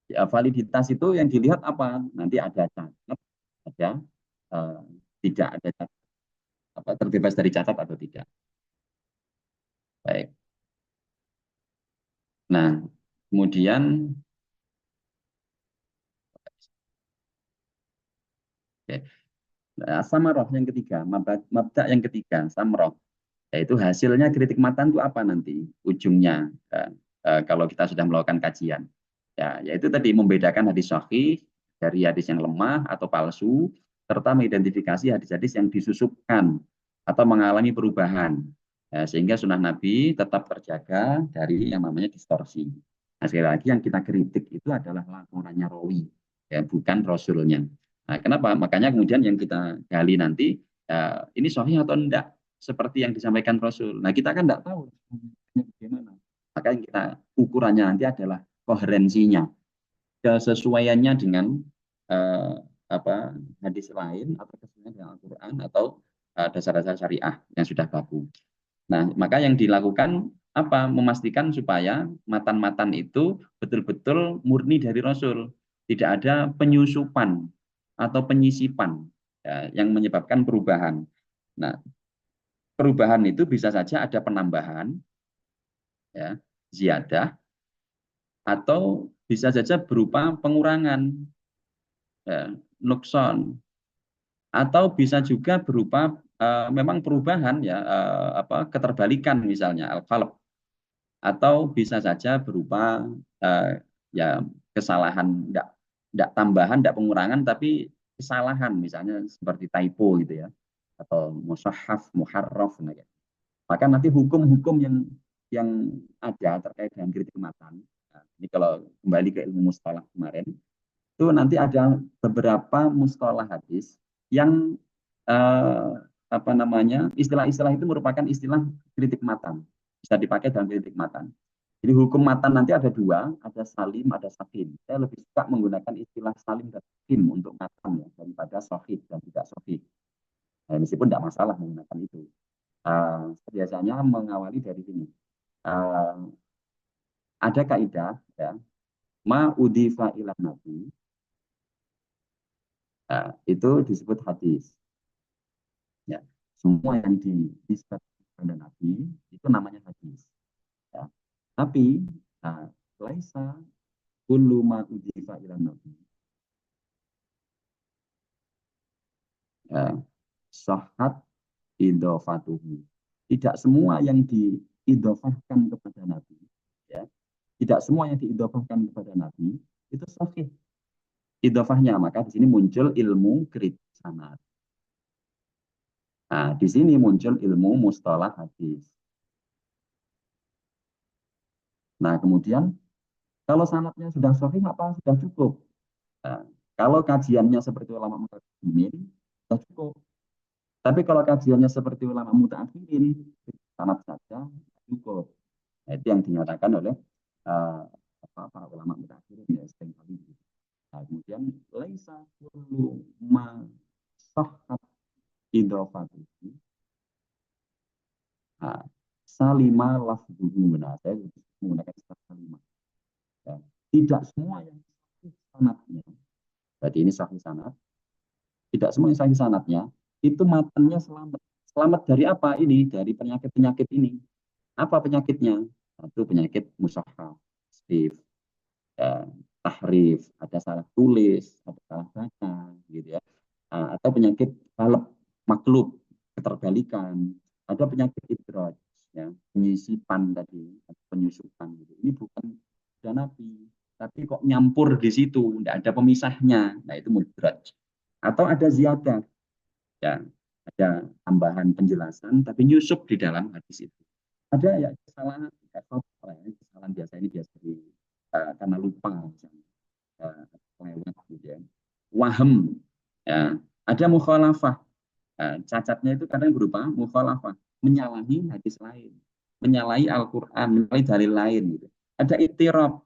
Ya, validitas itu yang dilihat apa? Nanti ada catat, ada uh, tidak ada catat, terbebas dari catat atau tidak. Baik. Nah, kemudian okay. Nah, samarah yang ketiga, mabda yang ketiga, samroh, yaitu hasilnya kritik matan itu apa nanti ujungnya kalau kita sudah melakukan kajian. Ya, yaitu tadi membedakan hadis sahih dari hadis yang lemah atau palsu, serta mengidentifikasi hadis-hadis yang disusupkan atau mengalami perubahan. Ya, sehingga sunnah Nabi tetap terjaga dari yang namanya distorsi. Nah, sekali lagi yang kita kritik itu adalah laporannya rawi, ya, bukan rasulnya. Nah, kenapa? Makanya kemudian yang kita gali nanti, ini sahih atau enggak, seperti yang disampaikan Rasul. Nah, kita kan enggak tahu bagaimana. Maka yang kita ukurannya nanti adalah koherensinya, kesesuaiannya dengan eh, hadis lain atau kesesuaian dengan Al-Quran atau dasar-dasar syariah yang sudah baku. Nah, maka yang dilakukan apa? Memastikan supaya matan-matan itu betul-betul murni dari Rasul, tidak ada penyusupan atau penyisipan ya, yang menyebabkan perubahan. Nah, perubahan itu bisa saja ada penambahan, ya, ziyadah, atau bisa saja berupa pengurangan, ya, nukson, atau bisa juga berupa memang perubahan ya keterbalikan misalnya al-qalb, atau bisa saja berupa ya kesalahan, tidak tambahan, tidak pengurangan, tapi kesalahan misalnya seperti typo gitu ya, atau mushaf, muharraf. Nah, ya. Maka nanti hukum-hukum yang ada terkait dengan kritik matan, nah, ini kalau kembali ke ilmu mustalah kemarin, itu nanti ada beberapa mustalah hadis yang eh, istilah-istilah itu merupakan istilah kritik matan, bisa dipakai dalam kritik matan. Jadi hukum matan nanti ada dua, ada salim, ada sahih. Saya lebih suka menggunakan istilah salim dan sahih untuk matan ya, daripada sahih dan tidak sahih. Nah, meskipun tidak masalah menggunakan itu. Biasanya mengawali dari sini. Uh, ada kaidah ya, ma udifa ilah nabi, itu disebut hadis. Ya, semua yang disebut pada nabi itu namanya hadis. Ya. Tapi laisa kullu ma udhifa ila nabi. Sahhat idhofatuhu. Tidak semua yang diidhofahkan kepada Nabi, ya. Tidak semua yang diidhofahkan kepada Nabi itu sahih idhofahnya. Maka di sini muncul ilmu kritik sanad. Nah, di sini muncul ilmu mustalah hadis. Nah, kemudian kalau sanadnya sudah sahih, apa sudah cukup? Nah, kalau kajiannya seperti ulama mutaqaddimin, sudah cukup. Tapi kalau kajiannya seperti ulama mutaakhirin, sanad saja cukup. Nah, itu yang dinyatakan oleh para ulama mutaakhirin ya sering kali. Nah, kemudian laisa kullu ma sahhat idhofatuhu. Nah, salima lafzuhu. Nah, saya menggunakan istilah salima. Ya. Tidak semua yang sahih sanadnya. Berarti ini sahih sanad. Tidak semua yang sahih sanadnya itu matannya selamat. Selamat dari apa ini? Dari penyakit-penyakit ini. Apa penyakitnya? Satu penyakit musahhaf, stif, ya, tahrif, ada salah tulis, ada salah baca, gitu ya. Atau penyakit kaleb, maklub, keterbalikan, ada penyakit idraj, ya, penyisipan tadi, penyusupan. Gitu. Ini bukan Nabi, tapi kok nyampur di situ, tidak ada pemisahnya. Nah itu mudraj. Atau ada ziyadah, ya, ada tambahan penjelasan, tapi nyusup di dalam hadis itu. Ada ya kesalahan, kesalahan biasa ini biasa karena lupa, misalnya, lewat gitu ya. Waham, ya. Ada mukhalafah. Cacatnya itu kadang berupa mukhalafah, menyalahi hadis lain, menyalahi Al-Quran, menyalahi dalil lain gitu. Ada ittirab,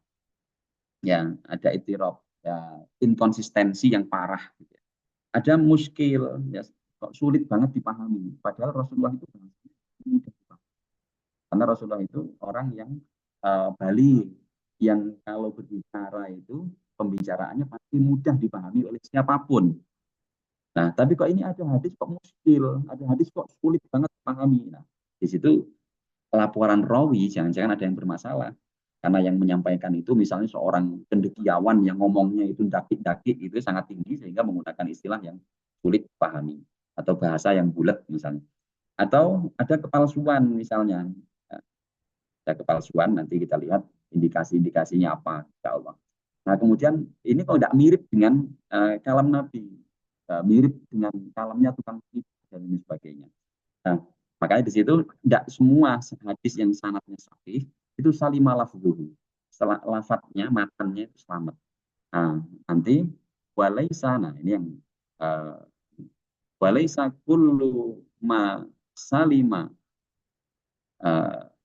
ya, ada ittirab, ya, inkonsistensi yang parah gitu. Ada muskil, ya, kok sulit banget dipahami. Padahal Rasulullah itu mudah dipahami. Karena Rasulullah itu orang yang bali, yang kalau berbicara itu pembicaraannya pasti mudah dipahami oleh siapapun. Nah, tapi kok ini ada hadis kok muskil, ada hadis kok sulit banget dipahami. Nah, di situ laporan rawi jangan-jangan ada yang bermasalah. Karena yang menyampaikan itu misalnya seorang cendekiawan yang ngomongnya itu dakik-dakik itu sangat tinggi sehingga menggunakan istilah yang sulit dipahami atau bahasa yang bulat misalnya. Atau ada kepalsuan misalnya. Ada kepalsuan, nanti kita lihat indikasi-indikasinya apa, insya Allah. Nah, kemudian ini kalau tidak mirip dengan kalam Nabi, mirip dengan kalamnya tukang dan lain sebagainya. Nah, makanya di situ tidak semua hadis yang sanadnya sahih itu salimah lafzuhu. Lafadznya, matannya itu selamat. Nah, nanti walaisa, nah ini yang uh, walaisa kullu ma salima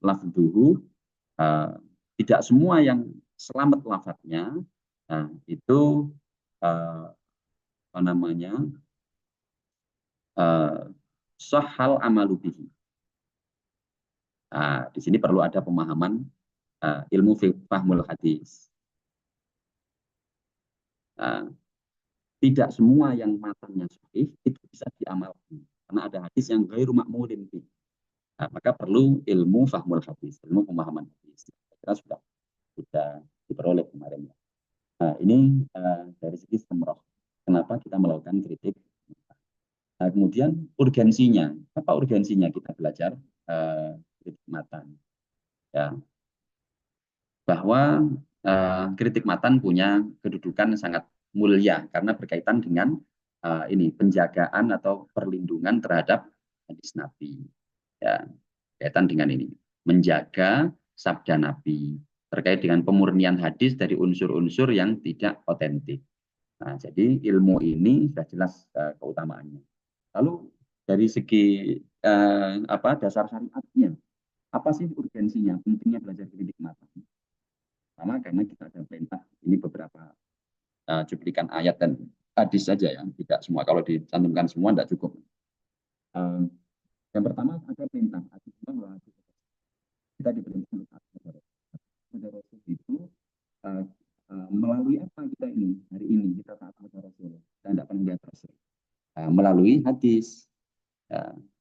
lafzuhu, tidak semua yang selamat lafadznya, nah, itu apa namanya sahal amalubihi. Nah, di sini perlu ada pemahaman ilmu fahmul hadis. Nah, tidak semua yang matanya sahih itu bisa diamalkan karena ada hadis yang ghairu ma'mulin. Nah, maka perlu ilmu fahmul hadis, ilmu pemahaman hadis. Kita sudah diperoleh kemarin. Nah, ini dari segi semroh. Kenapa kita melakukan kritik? Nah, kemudian urgensinya, apa urgensinya kita belajar kritik matan? Ya, bahwa kritik matan punya kedudukan sangat mulia karena berkaitan dengan ini penjagaan atau perlindungan terhadap hadis Nabi. Ya, berkaitan dengan ini, menjaga sabda Nabi terkait dengan pemurnian hadis dari unsur-unsur yang tidak otentik. Nah, jadi ilmu ini sudah jelas keutamaannya. Lalu dari segi dasar syariatnya, apa sih urgensinya, pentingnya belajar kritik matan? Sama karena kita ada perintah, ini beberapa cuplikan ayat dan hadis saja ya, tidak semua. Kalau dicantumkan semua tidak cukup. Yang pertama ada perintah, kita diperintahkan kepada Rasul itu melalui apa kita ini hari ini kita taat kepada Rasul, kita tidak pernah lihat Rasul melalui hadis.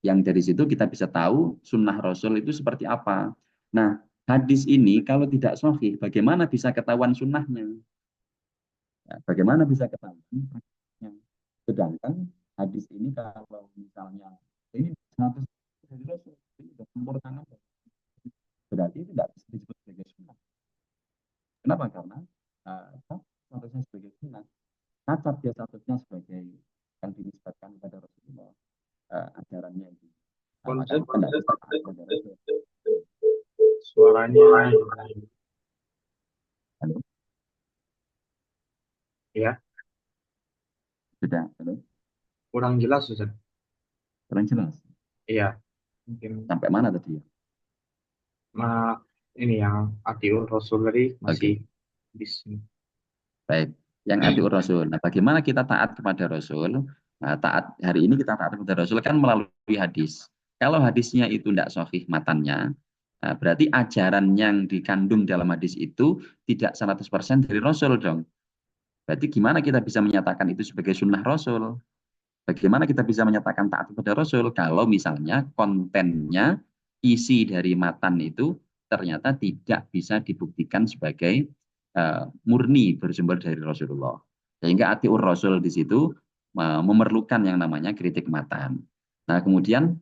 Yang dari situ kita bisa tahu sunnah Rasul itu seperti apa. Nah, hadis ini kalau tidak sahih, bagaimana bisa ketahuan sunnahnya? Ya, bagaimana bisa ketahuan? Sedangkan hadis ini kalau misalnya ini 100 dari Rasul, ini sudah campur tangan, berarti itu tidak bisa disebut sebagai sunnah. Kenapa? Karena statusnya sebagai sunnah, cacat dia statusnya sebagai yang dinisbatkan kepada Rasulullah, ajarannya itu. Maka Konsep tidak bisa taat kepada Rasul. suaranya Halo, ya sudah, halo, kurang jelas Ustaz. kurang jelas. Iya, mungkin Sampai mana tadi ya? ini yang Atiur Rasul tadi masih Oke, di sini. baik. Yang atiur Rasul. Nah, bagaimana kita taat kepada Rasul? Nah, taat hari ini kita taat kepada Rasul kan melalui hadis. Kalau hadisnya itu tidak sahih matannya, nah, berarti ajaran yang dikandung dalam hadis itu tidak 100% dari Rasul dong. Berarti gimana kita bisa menyatakan itu sebagai sunnah Rasul? Bagaimana kita bisa menyatakan taat kepada Rasul kalau misalnya kontennya, isi dari matan itu ternyata tidak bisa dibuktikan sebagai murni bersumber dari Rasulullah. Sehingga atiur Rasul di situ memerlukan yang namanya kritik matan. Nah, kemudian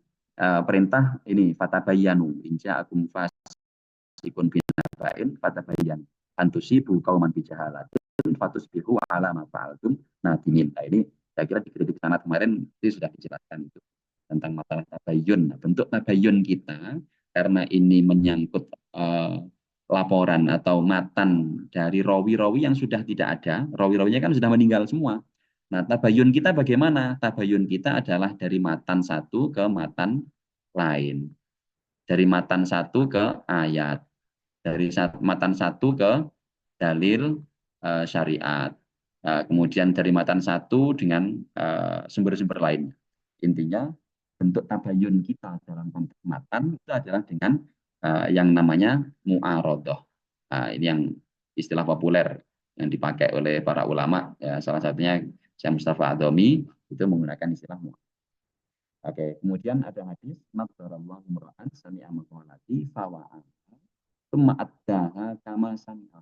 perintah ini fatabayyanu inja akum fasikun binabain fatabayyan antusibu kauman bijahalatin fatusbihu ala ma fa'altum nadimin. Nah, ini saya kira di kritik sanad kemarin itu sudah dijelaskan itu tentang masalah tabayun. Nah, bentuk tabayun kita karena ini menyangkut laporan atau matan dari rawi-rawi yang sudah tidak ada, rawi-rawinya kan sudah meninggal semua. Nah, tabayun kita bagaimana? Tabayun kita adalah dari matan satu ke matan lain, dari matan satu ke ayat, dari matan satu ke dalil syariat. Kemudian dari matan satu dengan sumber-sumber lain. Intinya bentuk tabayun kita dalam konteks matan itu adalah dengan yang namanya mu'arodoh. Ini yang istilah populer yang dipakai oleh para ulama. Ya, salah satunya Syekh Mustafa Adhomi itu menggunakan istilah mu'arodoh. Oke, kemudian ada hadis nadzarallahu mura'an sami'a maqalati fawa'an tsumma addaha kama sami'a.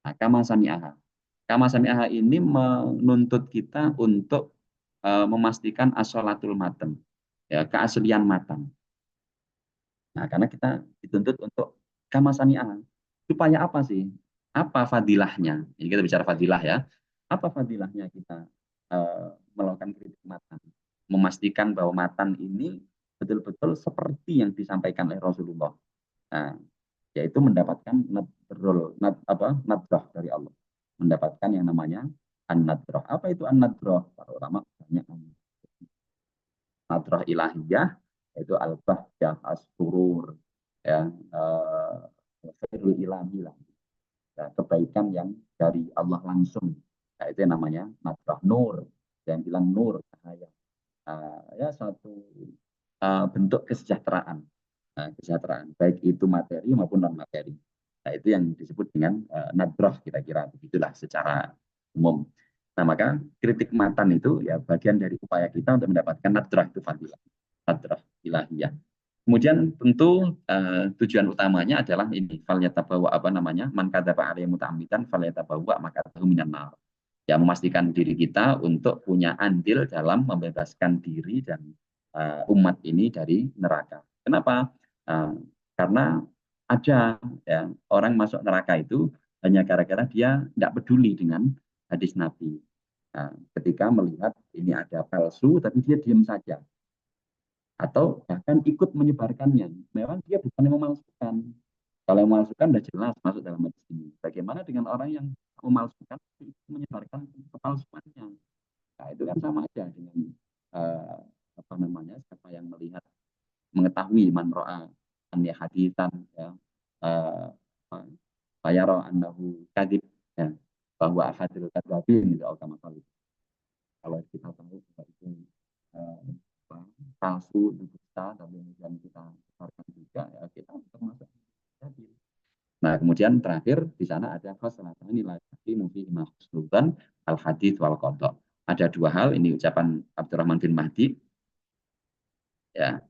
Nah, kama sami'aha. Kama sami'aha ini menuntut kita untuk memastikan as-sholatul matan, ya, keaslian matan. Nah, karena kita dituntut untuk kama sami'aha. Supaya apa sih? Apa fadilahnya? Ini kita bicara fadilah ya. Apa fadilahnya kita melakukan kritik matan? Memastikan bahwa matan ini betul-betul seperti yang disampaikan oleh Rasulullah. Nah, yaitu mendapatkan nadrah dari Allah, mendapatkan yang namanya an-nadrah. Apa itu an-nadrah? Para ulama banyak. Nadrah ilahiyah yaitu al-bahjah as-surur, ya, khairul ilahi lah, ya, kebaikan yang dari Allah langsung. Nah, itu yang namanya nadrah nur, yang bilang nur cahaya. Ya, suatu bentuk kesejahteraan. Kesejahteraan baik itu materi maupun non materi. Nah, itu yang disebut dengan nadroh, kira-kira begitulah secara umum. Nah, maka kritik matan itu ya bagian dari upaya kita untuk mendapatkan nadroh itu fadilah, nadroh ilahiyah. Kemudian tentu tujuan utamanya adalah ini falyatabawa apa namanya man kadzaba alaihi muta'ammidan falyatabawa maq'adahu minan nar. Ya, memastikan diri kita untuk punya andil dalam membebaskan diri dan umat ini dari neraka. Kenapa? Karena ada ya orang masuk neraka itu hanya gara-gara dia tidak peduli dengan hadis Nabi. Ketika melihat ini ada palsu, tapi dia diam saja atau bahkan ikut menyebarkannya. Memang dia bukan yang memalsukan. Kalau yang memalsukan sudah jelas masuk dalam hadis ini. Bagaimana dengan orang yang memalsukan, menyebarkan kepalsuannya? Nah, itu kan sama aja dengan apa namanya, siapa yang melihat mengetahui man ro'a an hadisan, ya, fayara annahu kadib, ya, bahwa hadil kadzabin gitu kalau kita tahu bahwa itu eh, palsu, dusta, tapi kemudian kita sebarkan juga, ya kita termasuk hadil. Nah, kemudian terakhir di sana ada khosalatani lagi mungkin mahsudan al hadits wal qada. Ada dua hal, ini ucapan Abdurrahman bin Mahdi, ya.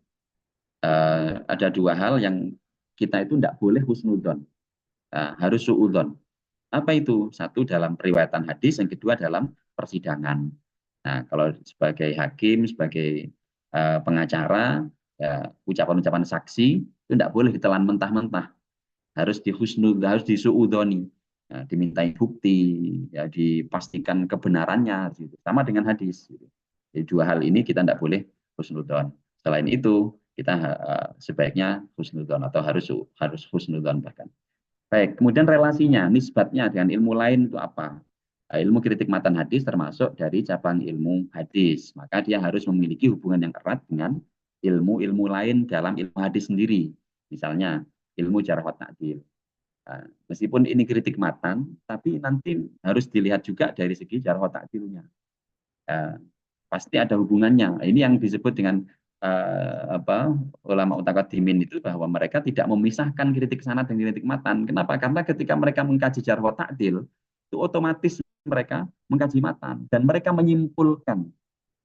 Ada dua hal yang kita itu tidak boleh husnudzon, harus suudzon. Apa itu? Satu dalam periwayatan hadis, yang kedua dalam persidangan. Nah, kalau sebagai hakim, sebagai pengacara, ya, ucapan-ucapan saksi itu tidak boleh ditelan mentah-mentah, harus harus disuudoni, nah, dimintai bukti, ya, dipastikan kebenarannya, gitu. Sama dengan hadis. Gitu. Jadi dua hal ini kita tidak boleh husnudon. Selain itu kita sebaiknya husnudon atau harus husnudon bahkan. Baik, kemudian relasinya, nisbatnya dengan ilmu lain itu apa? Ilmu kritik matan hadis termasuk dari cabang ilmu hadis. Maka dia harus memiliki hubungan yang erat dengan ilmu-ilmu lain dalam ilmu hadis sendiri. Misalnya ilmu jarh wa ta'dil. Meskipun ini kritik matan, tapi nanti harus dilihat juga dari segi jarh wa ta'dilnya. Pasti ada hubungannya. Ini yang disebut dengan ulama mutaqaddimin itu, bahwa mereka tidak memisahkan kritik sanad dan kritik matan. Kenapa? Karena ketika mereka mengkaji jarh wa ta'dil, itu otomatis mereka mengkaji matan dan mereka menyimpulkan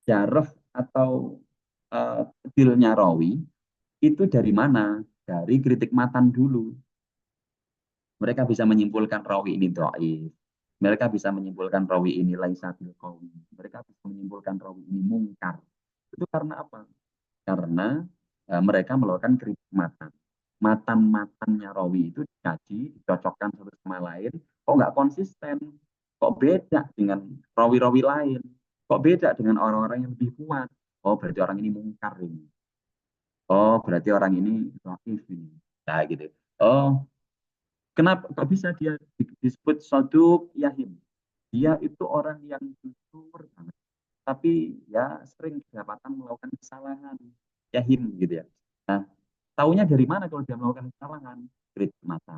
jarh atau ta'dilnya rawi itu dari mana? Dari kritik matan dulu. Mereka bisa menyimpulkan rawi ini dhaif. Mereka bisa menyimpulkan rawi ini laisa bil qawi. Mereka bisa menyimpulkan rawi ini mungkar. Itu karena apa? Karena mereka melakukan kritik matan. Matan-matannya rawi itu dikaji, dicocokkan satu sama lain. Kok nggak konsisten? Kok beda dengan rawi-rawi lain? Kok beda dengan orang-orang yang lebih kuat? Oh, berarti orang ini mungkar ini. Oh, berarti orang ini dhaif ini. Nah, gitu. Oh, kenapa kok bisa dia disebut soduk yahim? Dia itu orang yang jujur banget, tapi ya sering kedapatan melakukan kesalahan, yahim gitu ya. Nah, taunya dari mana kalau dia melakukan kesalahan? Kritik mata.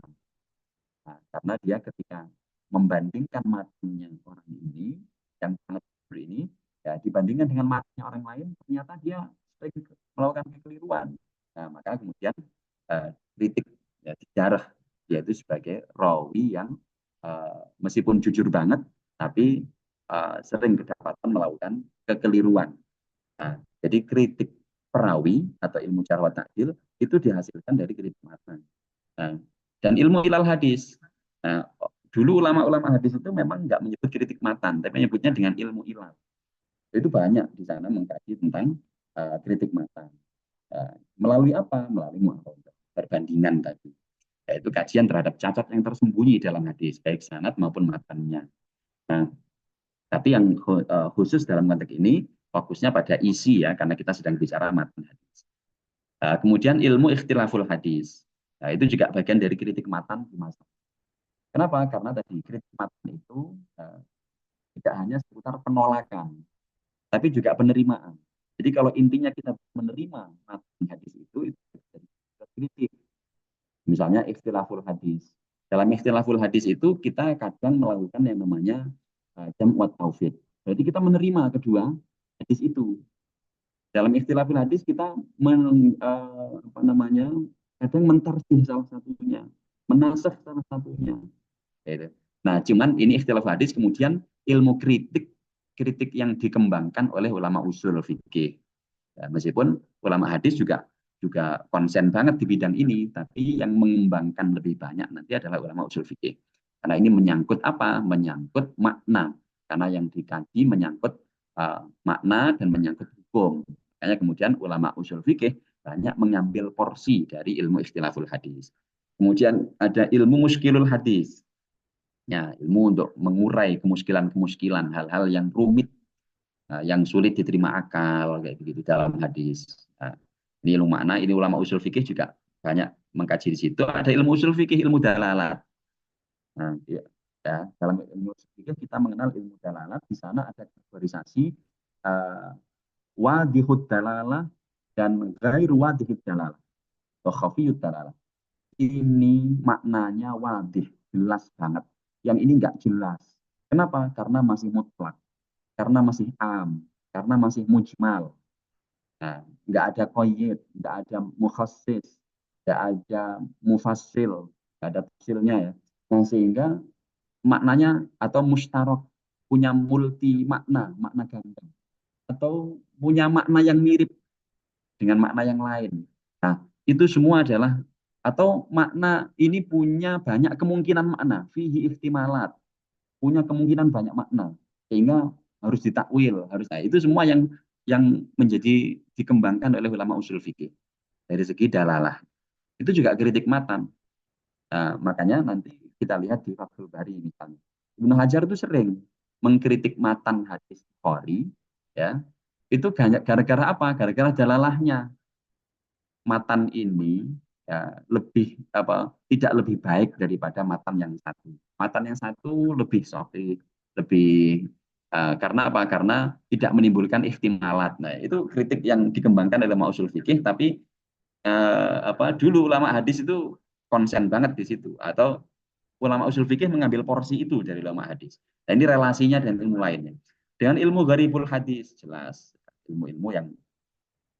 Nah, karena dia ketika membandingkan matanya orang ini yang sangat jujur ini, ya dibandingkan dengan matanya orang lain, ternyata dia sering melakukan kekeliruan. Nah, maka kemudian kritik ya, sejarah yaitu sebagai rawi yang meskipun jujur banget, tapi sering kedapatan melakukan kekeliruan. Nah, jadi kritik perawi atau ilmu jarh wa ta'dil itu dihasilkan dari kritik matan. Nah, dan ilmu ilal hadis. Nah, dulu ulama-ulama hadis itu memang nggak menyebut kritik matan, tapi menyebutnya dengan ilmu ilal. Itu banyak di sana mengkaji tentang kritik matan. Melalui apa? Melalui perbandingan tadi. Yaitu kajian terhadap cacat yang tersembunyi dalam hadis, baik sanad maupun matannya. Nah, tapi yang khusus dalam konteks ini fokusnya pada isi ya, karena kita sedang bicara matan hadis. Kemudian ilmu ikhtilaful hadis. Nah, itu juga bagian dari kritik matan di masa. Kenapa? Karena tadi kritik matan itu tidak hanya seputar penolakan, tapi juga penerimaan. Jadi kalau intinya kita menerima matan hadis itu kritik. Misalnya ikhtilaful hadis. Dalam ikhtilaful hadis itu kita kadang melakukan yang namanya jam'u taufik. Berarti kita menerima kedua hadis itu. Dalam ikhtilaful hadis kita kadang mentarjih salah satunya, menasakh salah satunya. Nah, cuman ini ikhtilaf hadis, kemudian ilmu kritik yang dikembangkan oleh ulama usul fikih. Ya, meskipun ulama hadis juga konsen banget di bidang ini, tapi yang mengembangkan lebih banyak nanti adalah ulama usul fikih. Karena ini menyangkut apa? Menyangkut makna. Karena yang dikaji menyangkut makna dan menyangkut hukum. Makanya kemudian ulama usul fikih banyak mengambil porsi dari ilmu ikhtilaful hadis. Kemudian ada ilmu muskilul hadis. Ya, ilmu untuk mengurai kemuskilan-kemuskilan, hal-hal yang rumit, yang sulit diterima akal kayak begitu dalam hadis. Ini ilmu makna, ini ulama usul fikih juga banyak mengkaji di situ. Ada ilmu usul fikih, ilmu dalalat. Nah, ya, dalam ilmu usul fikih kita mengenal ilmu dalalat. Di sana ada kategorisasi wadihud dalalah dan ghairu wadihud dalalah. Atau khafiyud dalalah. Ini maknanya wadih, jelas banget. Yang ini enggak jelas. Kenapa? Karena masih mutlak, karena masih am, karena masih mujmal. Nah, nggak ada qayyid, nggak ada mukhassis, nggak ada mufassil, nggak ada tafsirnya ya. Nah, sehingga maknanya atau mustarok, punya multi makna, makna ganda, atau punya makna yang mirip dengan makna yang lain. Nah, itu semua adalah Atau makna ini punya banyak kemungkinan makna, fihi ihtimalat, punya kemungkinan banyak makna, sehingga harus ditakwil, harus. Nah, itu semua yang menjadi dikembangkan oleh ulama usul fikih dari segi dalalah. Itu juga kritik matan. Nah, makanya nanti kita lihat di Fathul Bari misalnya. Ibnu Hajar itu sering mengkritik matan hadis Bukhari, ya. Itu gara-gara apa? Gara-gara dalalahnya. Matan ini ya lebih apa? Tidak lebih baik daripada matan yang satu. Matan yang satu lebih sahih, lebih karena apa? Karena tidak menimbulkan ihtimalat. Nah, itu kritik yang dikembangkan oleh usul fikih, tapi apa dulu ulama hadis itu konsen banget di situ, atau ulama usul fikih mengambil porsi itu dari ulama hadis. Nah, ini relasinya dengan ilmu lainnya. Dengan ilmu gharibul hadis jelas ilmu-ilmu yang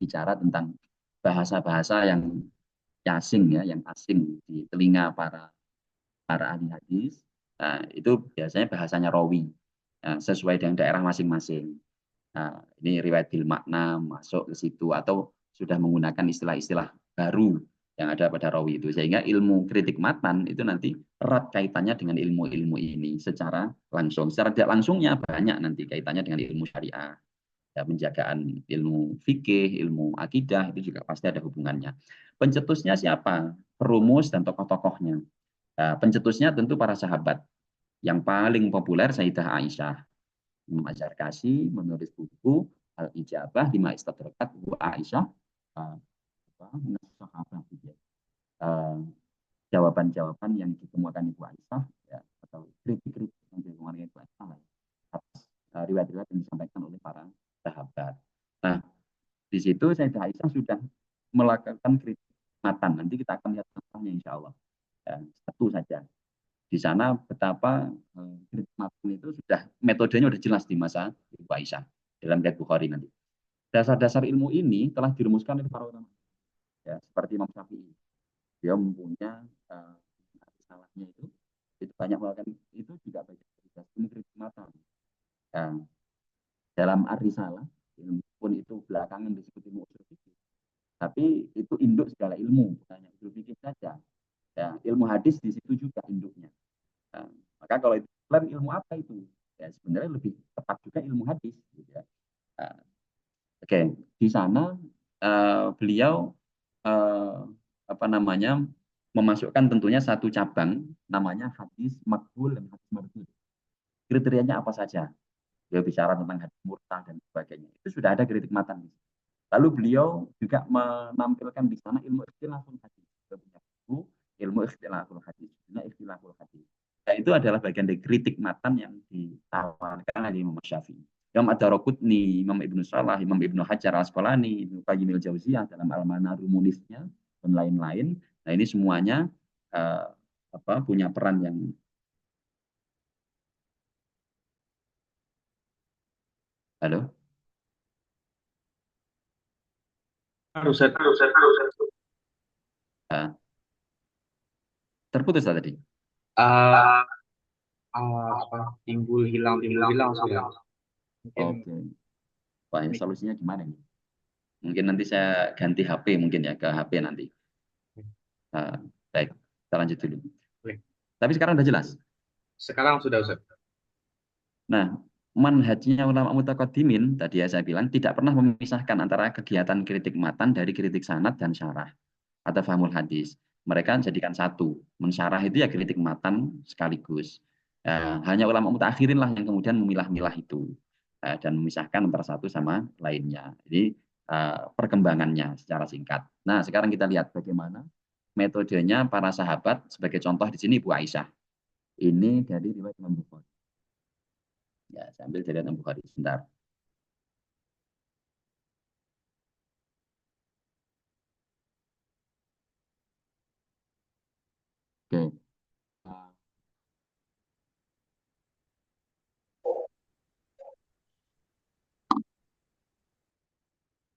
bicara tentang bahasa-bahasa yang asing ya, yang asing di telinga para ahli hadis. Nah, itu biasanya bahasanya rawi, nah, sesuai dengan daerah masing-masing. Nah, ini riwayat bil makna masuk ke situ, atau sudah menggunakan istilah-istilah baru yang ada pada rawi itu, sehingga ilmu kritik matan itu nanti erat kaitannya dengan ilmu-ilmu ini secara langsung. Secara tidak langsungnya banyak nanti kaitannya dengan ilmu syariah, ya, penjagaan ilmu fikih, ilmu akidah, itu juga pasti ada hubungannya. Pencetusnya siapa? Perumus dan tokoh-tokohnya. Nah, pencetusnya tentu para sahabat. Yang paling populer Sayyidah Aisyah. Imam Azharqasi menulis buku Al-Ijabah lima istadrakat Bu Aisyah, uh, sahabat, gitu ya. Jawaban-jawaban yang ditemukan Ibu Aisyah, ya, atau kritik-kritik yang ditemukan Ibu Aisyah atas riwayat-riwayat yang disampaikan oleh para sahabat. Nah, di situ Sayyidah Aisyah sudah melakukan kritik matan. Nanti kita akan lihat contohnya insya Allah. Ya, satu saja. Di sana betapa kritik matan itu sudah metodenya sudah jelas di masa Ibu Aisyah dalam Riwayat Bukhari nanti. Dasar-dasar ilmu ini telah dirumuskan oleh para ulama, ya, seperti Imam Syafi'i. Dia mempunyai salahnya itu banyak melakukan itu juga banyak ilmu kritik matan. Ya, dalam Ar-Risalah, pun itu belakangan disebut ilmu usul fikih, tapi itu induk segala ilmu, bukan hanya usul fikih saja. Ya, ilmu hadis di situ juga induknya. Nah, maka kalau itu ilmu apa itu? Ya, sebenarnya lebih tepat juga ilmu hadis. Gitu ya. Nah, oke, di sana beliau apa namanya memasukkan tentunya satu cabang namanya hadis makbul dan hadis mardud. Kriterianya apa saja? Beliau bicara tentang hadis mursal dan sebagainya. Itu sudah ada kritik matan. Lalu beliau juga menampilkan di sana ilmu ikhtilaful hadis. Beliau punya buku ilmu ikhtilaful hadis. Ikhtilaful hadis. Nah, itu adalah bagian dari kritik matan yang ditawarkan oleh Imam Syafi'i. Imam Ad-Darqutni, Imam Ibnu Salah, Imam Ibnu Hajar Al-Asqalani, Ibnu Qayyim al-Jauziyah dalam Al-Manarul Munisnya dan lain-lain. Nah, ini semuanya punya peran yang halo. Harus Uh, terputus tadi. uh, apa timbul hilang sudah mungkin. Oke. Wah, ini solusinya gimana nih? Mungkin nanti saya ganti HP mungkin ya ke HP nanti. Uh, baik, kita lanjut dulu. Tapi sekarang udah jelas. Sekarang sudah Ustaz. Nah, manhajnya ulama mutaqaddimin tadi ya saya bilang tidak pernah memisahkan antara kegiatan kritik matan dari kritik sanad dan syarah atau fahmul hadis. Mereka jadikan satu. Mensyarah itu ya kritik matan sekaligus. Hanya ulama mutakhirin lah yang kemudian memilah-milah itu dan memisahkan antara satu sama lainnya. Jadi perkembangannya secara singkat. Nah, sekarang kita lihat bagaimana metodenya para sahabat. Sebagai contoh di sini Ibu Aisyah. Ini dari riwayat Imam Bukhari. Ya, saya ambil dari Imam Bukhari sebentar. Oke.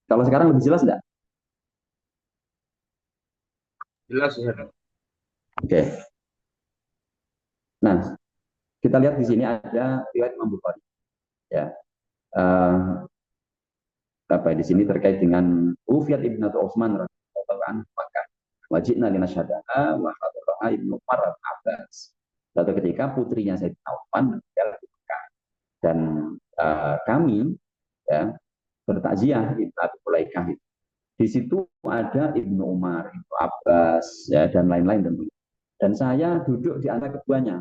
Kalau sekarang lebih jelas enggak? Jelas Ustaz. Oke. Nah, kita lihat di sini ada riwayat Imam Bukhari. Ya. Apa di sini terkait dengan Ufiyat Ibnu Utsman radhiyallahu anhu, maka Wajibna linasyhadaha wa hadaraha Ibnu Umar Abbas. Suatu ketika putrinya Sayyidina Utsman meninggal di Mekah dan kami ya bertakziah Ibnu Abi Mulaikah. Di situ ada Ibnu Umar, Ibnu Abbas ya dan lain-lain tentunya. Dan saya duduk di antara keduanya.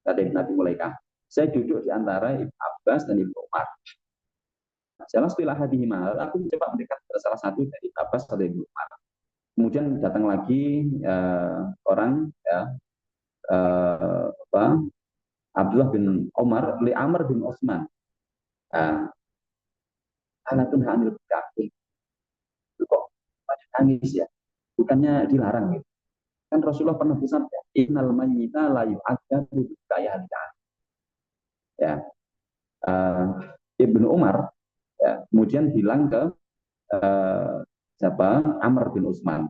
Kata Ibnu Abi Mulaikah. Saya duduk di antara Ibnu Abbas dan Ibnu Umar. Salah satu hadihima, aku mencoba mendekat ke salah satu dari Ibnu Abbas atau Ibnu Umar. Kemudian datang lagi orang ya, Abdullah bin Umar, li Amr bin Utsman. Alatun hamil kaki. Kok nangis ya? Bukannya dilarang gitu. Kan Rasulullah pernah bersabda, innal mayyita la yu'adzabu bi ya. Ibnu Umar ya, kemudian bilang ke siapa Amr bin Utsman,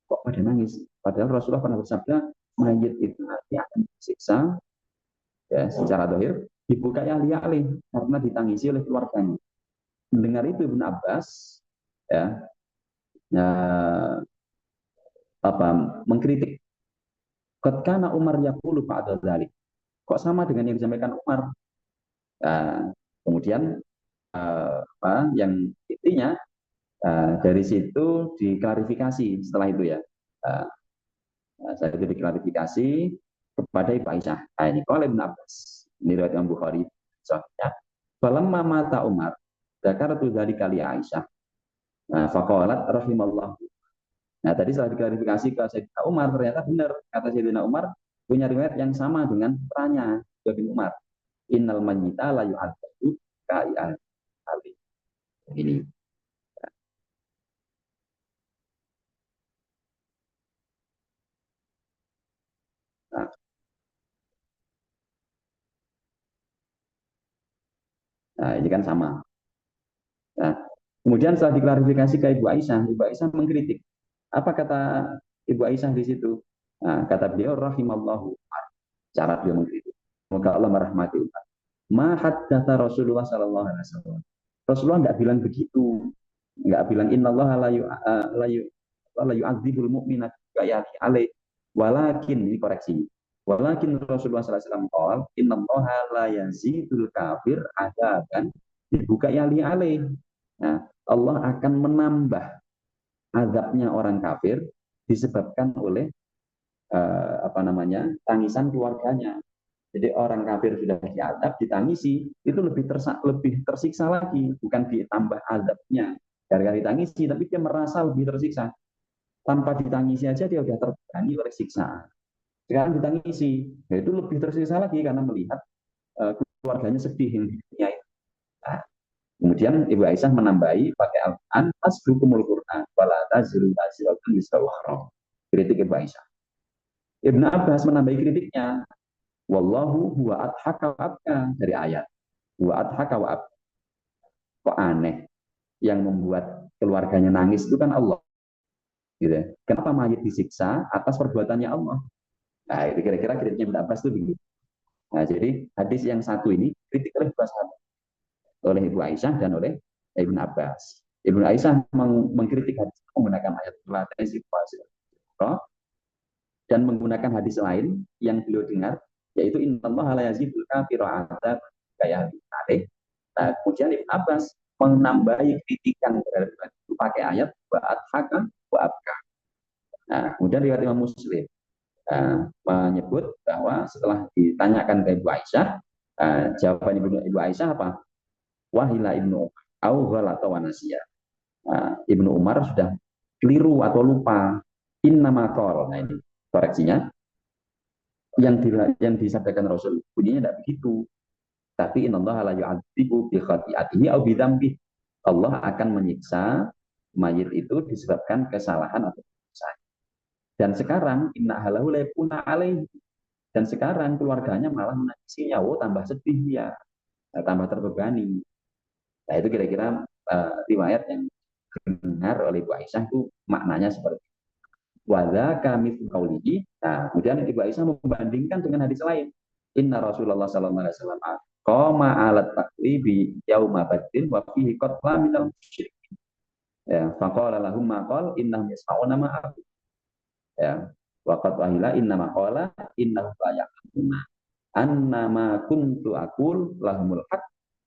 kok pada nangis? Padahal Rasulullah pernah bersabda, mayit itu nanti akan disiksa ya, secara dohir, dibuka alih-alih karena ditangisi oleh keluarganya. Mendengar itu Ibnu Abbas ya, mengkritik. Qad kana Umar yaqulu ba'da dzalik. Kok sama dengan yang disampaikan Umar? Kemudian yang intinya dari situ diklarifikasi setelah itu ya. Saya itu diklarifikasi kepada Ibu Aisyah. Ini kalau Ibnu Abbas. Ini riwayat Imam Bukhari. Soalnya, falamma mata Umar, dzakartu dzalika li Aisyah. Faqalat rahimallahu. Nah, tadi setelah diklarifikasi ke Sayyidina Umar, ternyata benar kata Sayyidina Umar punya riwayat yang sama dengan perannya Ibnu Umar. Innal mayyita la yu'adzabu ka'i'al ali. Ini. Nah, ini kan sama. Nah, kemudian setelah diklarifikasi ke Ibu Aisyah mengkritik. Apa kata Ibu Aisyah di situ? Nah, kata beliau, rahimallahu. Cara beliau mengkritik. Semoga Allah merahmati umat. Ma haddatsa Rasulullah sallallahu alaihi wasallam. Rasulullah enggak bilang begitu. Enggak bilang innallaha la yu'adzibul mu'mina kayati alaih. Walakin ini koreksi. Walakin Rasulullah sallallahu alaihi wasallam qol innallaha la yazidul kafir adaban dibuka yali alaih. Nah, Allah akan menambah azabnya orang kafir disebabkan oleh tangisan keluarganya. Jadi orang kafir sudah diadab, ditangisi, itu lebih tersiksa lagi, bukan ditambah azabnya. Gara-gara ditangisi, tapi dia merasa lebih tersiksa. Tanpa ditangisi aja dia sudah terbebani oleh siksaan. Sekarang ditangisi, ya itu lebih tersiksa lagi karena melihat keluarganya sedih yang dunia itu. Nah, kemudian Ibu Aisyah menambahi pakai Al-Quran, asbukumul Quran, wala taziru taziratun wisra ukhra. Kritik Ibu Aisyah. Ibnu Abbas menambahi kritiknya, wallahu huwa adhaka wa abka, dari ayat huwa adhaka wa abka. Kok aneh, yang membuat keluarganya nangis itu kan Allah gitu. Kenapa mayit disiksa atas perbuatannya Allah? Nah, itu kira-kira kritiknya Ibnu Abbas itu begitu. Nah, jadi hadis yang satu ini kritik oleh dua sahabat, oleh Ibu Aisyah dan oleh Ibnu Abbas. Ibnu Aisyah mengkritik hadis menggunakan ayat dan menggunakan hadis lain yang beliau dengar, yaitu innallaha la yazidul kafira adzab kayak hadis. Nah, kemudian Ibnu Abbas menambahi kritikan terhadap itu pakai ayat wa adhaka wa abka. Nah, kemudian riwayat Imam Muslim menyebut bahwa setelah ditanyakan ke Ibu Aisyah, jawaban Ibu Aisyah apa? Wahila Ibnu Umar au ghalata wa nasiya. Ibnu Umar sudah keliru atau lupa. Innama qala. Nah, ini koreksinya. Yang disabdakan Rasul bunyinya tidak begitu. Tapi innallaha la yu'adzibu bi khati'atihi aw bi dzambi. Allah akan menyiksa mayit itu disebabkan kesalahan atau dosa. Dan sekarang inna halahu la yakuna alaihi. Dan sekarang keluarganya malah menangisinya, tambah sedih dia, tambah terbebani. Nah, itu kira-kira riwayat yang benar oleh Ibu Aisyah itu maknanya seperti itu. Wala kami kaulihi. Nah, kemudian Ibu Aisyah membandingkan dengan hadis lain. Inna Rasulullah sallallahu alaihi wasallam qama alat taklibi yauma badrin wa fihi qatla minal musyrikin. Ya, faqala lahum ma qala innahum yasma'una ma aqul. Ya. Waqat wahila innama qala innahu la yaquluna annama kuntu aqul lahumul haq.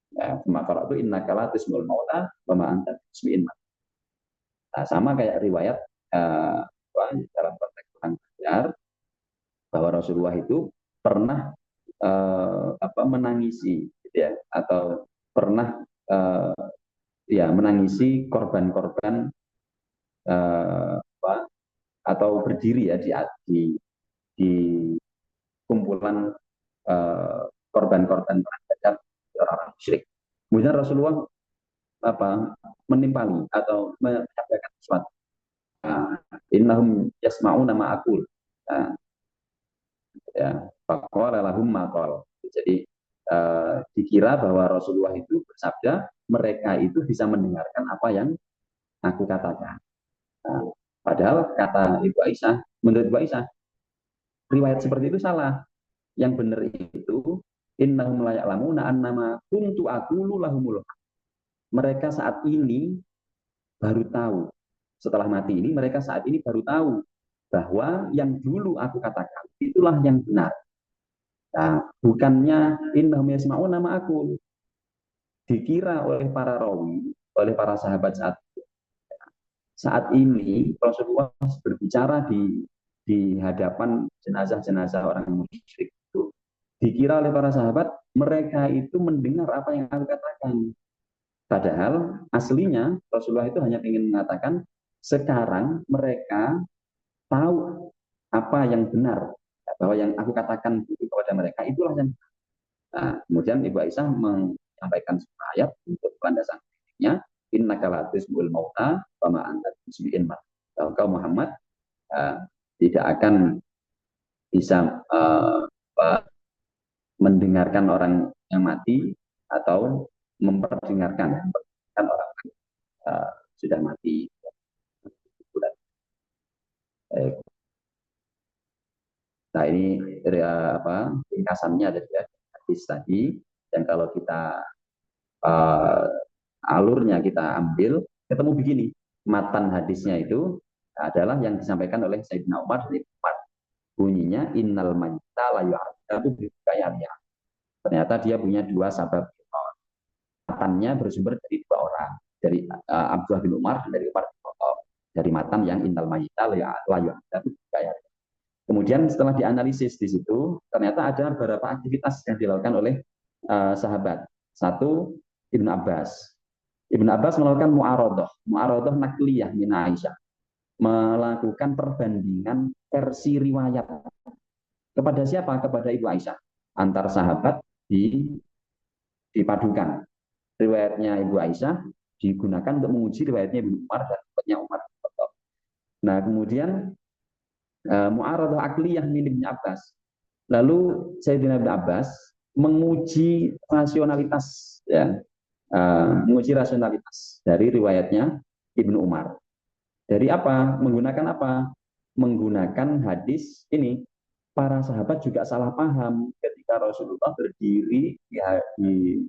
Ya, maka itu innaka la tusmul mauta wa ma anta tusmi'in. Nah, sama kayak riwayat dalam konteks perang Badar bahwa Rasulullah itu pernah menangisi gitu ya, atau pernah ya menangisi korban-korban atau berdiri ya di kumpulan korban-korban perang Badar orang-orang musyrik. Kemudian Rasulullah menimpali atau menyampaikan sesuatu. Innahum yasma'una ma aqul. Ya, faqala lahum ma qala. Jadi dikira bahwa Rasulullah itu bersabda mereka itu bisa mendengarkan apa yang aku katakan. Padahal kata Ibu Aisyah, menurut Ibu Aisyah, riwayat seperti itu salah. Yang benar itu innahum la ya'lamuna annama kuntu aqulu lahumul. Mereka saat ini baru tahu. Setelah mati ini mereka saat ini baru tahu bahwa yang dulu aku katakan itulah yang benar. Nah, bukannya innahum yasma'una ma aqul. Dikira oleh para rawi, oleh para sahabat saat ini Rasulullah berbicara di hadapan jenazah-jenazah orang musyrik itu, dikira oleh para sahabat mereka itu mendengar apa yang aku katakan. Padahal aslinya Rasulullah itu hanya ingin mengatakan sekarang mereka tahu apa yang benar, bahwa yang aku katakan itu kepada mereka itulah yang. Nah, kemudian Ibu Aisyah menyampaikan sebuah ayat untuk landasan kritiknya, innaka la tusmi'ul mauta wa ma anta tusmi'in. Kau Muhammad tidak akan bisa mendengarkan orang yang mati atau memperdengarkan orang yang sudah mati. Nah, ini ringkasannya ada di hadis tadi, dan kalau kita alurnya kita ambil, ketemu begini. Matan hadisnya itu adalah yang disampaikan oleh Sayyidina Umar dari Umar. Bunyinya innal mayyita la yu'adzab bi-kayaniya. Ternyata dia punya dua sabab. Matannya bersumber dari dua orang, dari Abdullah bin Umar dan dari Umar bin Khattab. Dari matan yang innal mayyita la yu'adzab bi-kayaniya. Kemudian setelah dianalisis di situ, ternyata ada beberapa aktivitas yang dilakukan oleh sahabat. Satu, Ibnu Abbas. Ibnu Abbas melakukan mu'arodoh nakliyah min Aisyah. Melakukan perbandingan versi riwayat. Kepada siapa? Kepada Ibu Aisyah. Antar sahabat dipadukan. Riwayatnya Ibu Aisyah digunakan untuk menguji riwayatnya Ibnu Umar dan riwayatnya Umar. Nah, kemudian mu'arodoh akliyah min Ibnu Abbas. Lalu Sayyidina Ibnu Abbas menguji rasionalitas, ya, menguji rasionalitas dari riwayatnya Ibnu Umar. Dari apa? Menggunakan apa? Menggunakan hadis ini. Para sahabat juga salah paham ketika Rasulullah berdiri di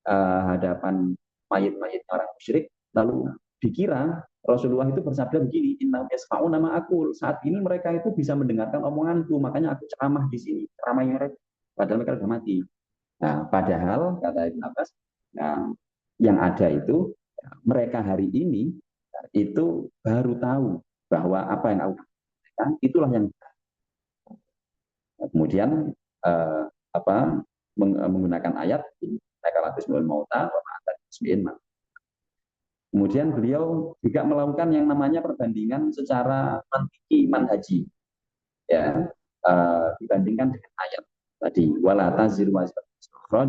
hadapan mayit-mayit orang musyrik, lalu dikira Rasulullah itu bersabda begini, innahum yasma'una ma aqul. Saat ini mereka itu bisa mendengarkan omonganku, makanya aku ceramah di sini, ceramah mereka, padahal mereka sudah mati. Nah, padahal kata Ibn Abbas, nah, yang ada itu mereka hari ini itu baru tahu bahwa apa yang aku katakan itulah yang. Kemudian menggunakan ayat mauta. Kemudian beliau juga melakukan yang namanya perbandingan secara mantiki manhaji, ya, dibandingkan dengan ayat tadi wala taziru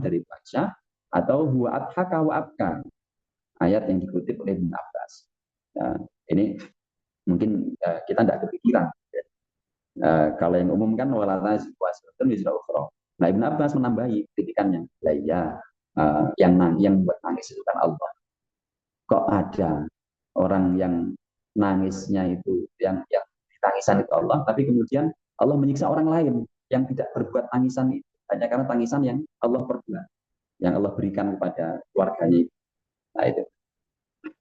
dari baca atau huwa adhaka wa abka, ayat yang dikutip oleh Ibnu Abbas. Nah, ini mungkin kita tidak kepikiran. Kalau yang umum kan wala taziru waziratun wizra ukhra. Nah, Ibnu Abbas menambahi kritikannya. Lah iya, yang buat nangis itu kan Allah. Kok ada orang yang nangisnya itu yang tangisan itu Allah, tapi kemudian Allah menyiksa orang lain yang tidak berbuat tangisan itu hanya karena tangisan yang Allah perbuat, yang Allah berikan kepada keluarganya. Nah itu.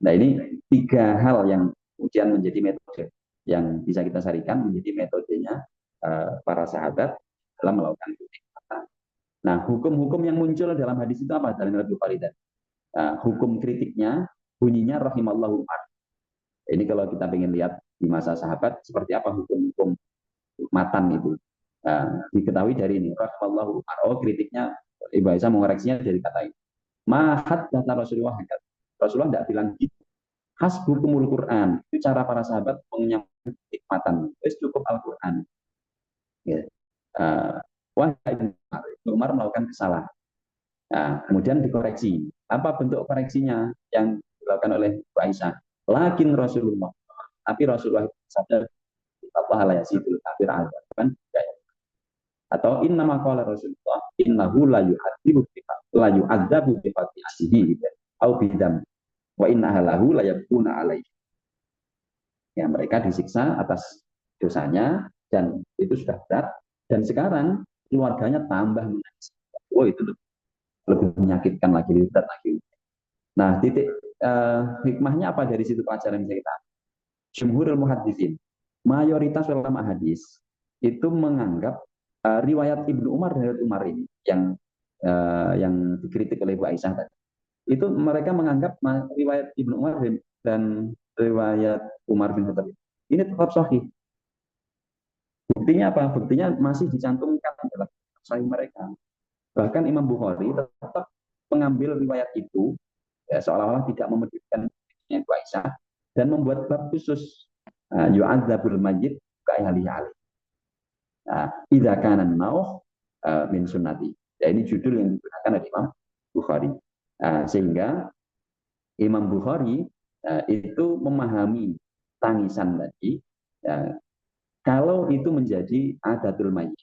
Nah ini tiga hal yang kemudian menjadi metode yang bisa kita sarikan menjadi metodenya para sahabat dalam melakukan kritik matan. Nah, hukum-hukum yang muncul dalam hadis itu apa? Dalam Bukhari tadi. Hukum kritiknya bunyinya rahimallahu Umar. Ini kalau kita ingin lihat di masa sahabat seperti apa hukum-hukum matan itu. Diketahui dari ini rahimallahu Umar. Oh, kritiknya Ibu Aisyah mengoreksinya dari kata ini. Mahat kata Rasulullah. Rasulullah tidak bilang gitu. Hasbukumul Quran. Itu cara para sahabat menyampaikan kritik matan. Itu cukup Al-Quran. Ya. Ibnu Umar melakukan kesalahan. Nah, kemudian dikoreksi. Apa bentuk koreksinya yang dilakukan oleh Bu Aisyah? Lakin Rasulullah. Tapi Rasulullah sadar Allah la yasidul kafir azab kan? Atau inna maqala Rasulullah innahu la yu'adzibu bi fatihi au bidam wa inna halahu la yakuna alaihi. Ya, mereka disiksa atas dosanya dan itu sudah berat dan sekarang keluarganya tambah menangis. Oh, itu lebih menyakitkan lagi, lebih berat lagi. Nah, titik hikmahnya apa dari situ pelajaran yang kita? Jumhurul muhaddisin, mayoritas ulama hadis itu menganggap riwayat Ibnu Umar dan Umar ini yang dikritik oleh Bu Aisyah tadi. Itu mereka menganggap riwayat Ibnu Umar dan riwayat Umar bin Khattab ini tetap sahih. Buktinya apa? Buktinya masih dicantumkan dalam sahih mereka. Bahkan Imam Bukhari tetap mengambil riwayat itu ya, seolah-olah tidak memedihkan Ibu Aisyah dan membuat bab khusus yu'adzabul majid ka'ihalihi alaih. Idza kana nauh min sunnati. Ya, ini judul yang digunakan oleh Imam Bukhari. Sehingga Imam Bukhari itu memahami tangisan tadi kalau itu menjadi adatul mayyit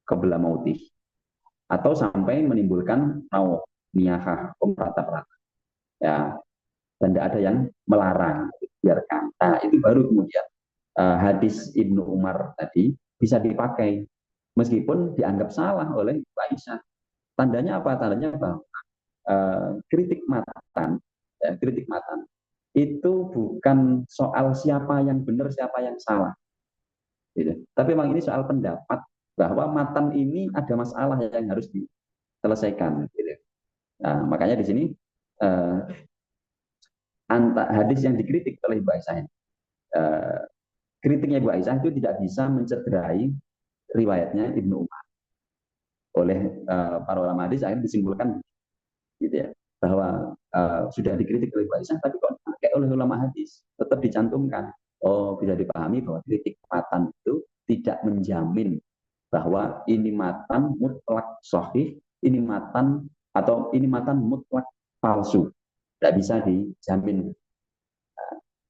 qabla mautih atau sampai menimbulkan nauh niyahah rata-rata. Ya, dan tidak ada yang melarang, biarkan. Nah, itu baru kemudian hadis Ibnu Umar tadi bisa dipakai meskipun dianggap salah oleh Aisyah. Tandanya apa? Tandanya bahwa kritik matan itu bukan soal siapa yang benar, siapa yang salah. Gitu. Tapi memang ini soal pendapat bahwa matan ini ada masalah yang harus diselesaikan. Gitu. Nah, makanya di sini hadis yang dikritik oleh Ibu Aisyah, kritiknya Ibu Aisyah itu tidak bisa mencederai riwayatnya Ibnu Umar. Oleh para ulama hadis akhirnya disimpulkan gitu ya, bahwa sudah dikritik oleh Ibu Aisyah tapi kok dipakai oleh ulama hadis, tetap dicantumkan. Oh, bisa dipahami bahwa kritik matan itu tidak menjamin bahwa ini matan mutlak sahih, ini matan atau ini matan mutlak palsu. Tidak bisa dijamin.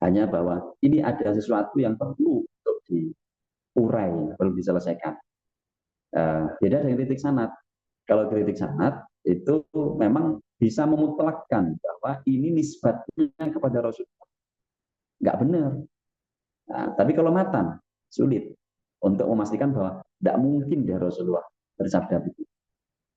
Hanya bahwa ini ada sesuatu yang perlu untuk diurai, perlu diselesaikan. Beda dengan kritik sanad. Kalau kritik sanad itu memang bisa memutlakkan bahwa ini nisbatnya kepada Rasulullah. Nggak benar. Nah, tapi kalau matan, sulit untuk memastikan bahwa tidak mungkin dari Rasulullah bersabda begitu.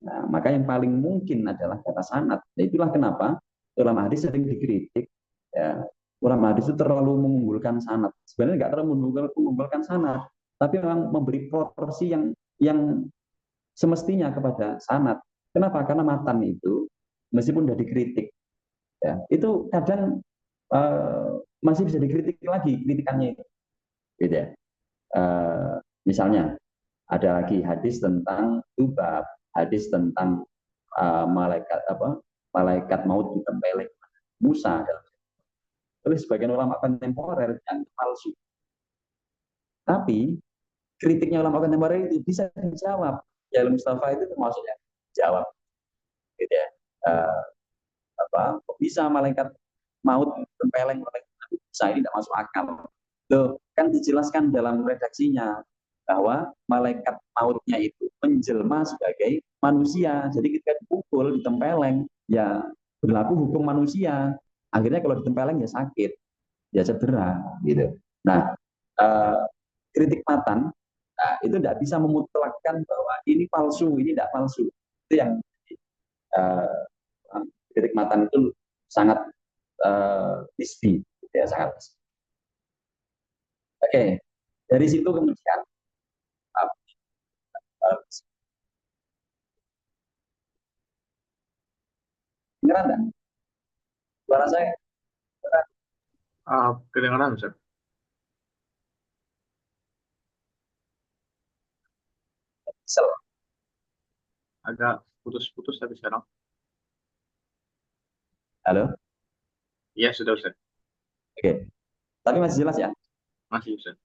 Nah, maka yang paling mungkin adalah kata sanad. Nah, itulah kenapa ulama hadis sering dikritik. Ya, ulama hadis itu terlalu mengunggulkan sanad. Sebenarnya nggak terlalu mengunggulkan sanad, tapi memang memberi proporsi yang semestinya kepada sanad. Kenapa? Karena matan itu meskipun sudah dikritik, ya, itu kadang masih bisa dikritik lagi kritikannya itu. Gitu ya. Misalnya ada lagi hadis tentang tubab, hadis tentang malaikat maut ditempeleng Musa oleh sebagian ulama kontemporer yang palsu. Tapi kritiknya ulama kontemporer itu bisa dijawab. Ya Mustafa itu termasuk yang jawab. Gitu ya. Bisa malaikat maut ditempeleng oleh Musa, ini tidak masuk akal. Loh, kan dijelaskan dalam redaksinya bahwa malaikat mautnya itu menjelma sebagai manusia. Jadi ketika dipukul, ditempeleng, ya berlaku hukum manusia. Akhirnya kalau ditempeleng ya sakit, ya cedera, gitu. Nah, kritik matan, nah, itu tidak bisa memutlakkan bahwa ini palsu, ini tidak palsu. Itu yang kritik matan itu sangat nisbi, ya sangat. Oke, dari situ kemudian uh, beneran suara saya Kedengaran Ustaz? kesel. Agak putus-putus tapi sekarang. Halo, Iya sudah Ustaz. oke, tapi masih jelas ya. Masih Ustaz.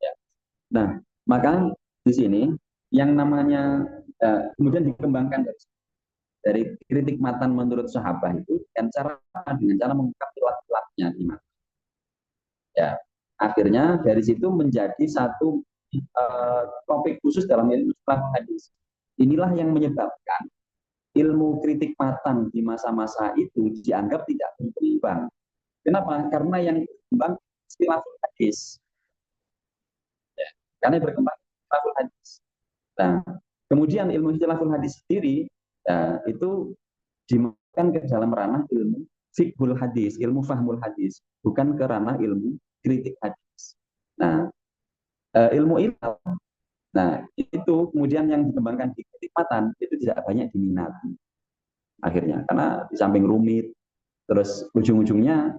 Ya. Nah, maka di sini yang namanya kemudian dikembangkan dari kritik matan menurut sahabat itu dengan cara mengungkap ilat-ilatnya di mana. Ya, akhirnya dari situ menjadi satu topik khusus dalam ilmu hadis. Inilah yang menyebabkan ilmu kritik matan di masa-masa itu dianggap tidak berkembang. Kenapa? Karena yang berkembang istilah hadis. Ya, karena yang berkembang istilah hadis. Nah, kemudian ilmu istilah hadis sendiri ya, itu dimasukkan ke dalam ranah ilmu fiqhul hadis, ilmu fahmul hadis, bukan ke ranah ilmu kritik hadis. Nah, ilmu itu, nah itu kemudian yang dikembangkan di kritik matan itu tidak banyak diminati akhirnya, karena di samping rumit, terus ujung-ujungnya,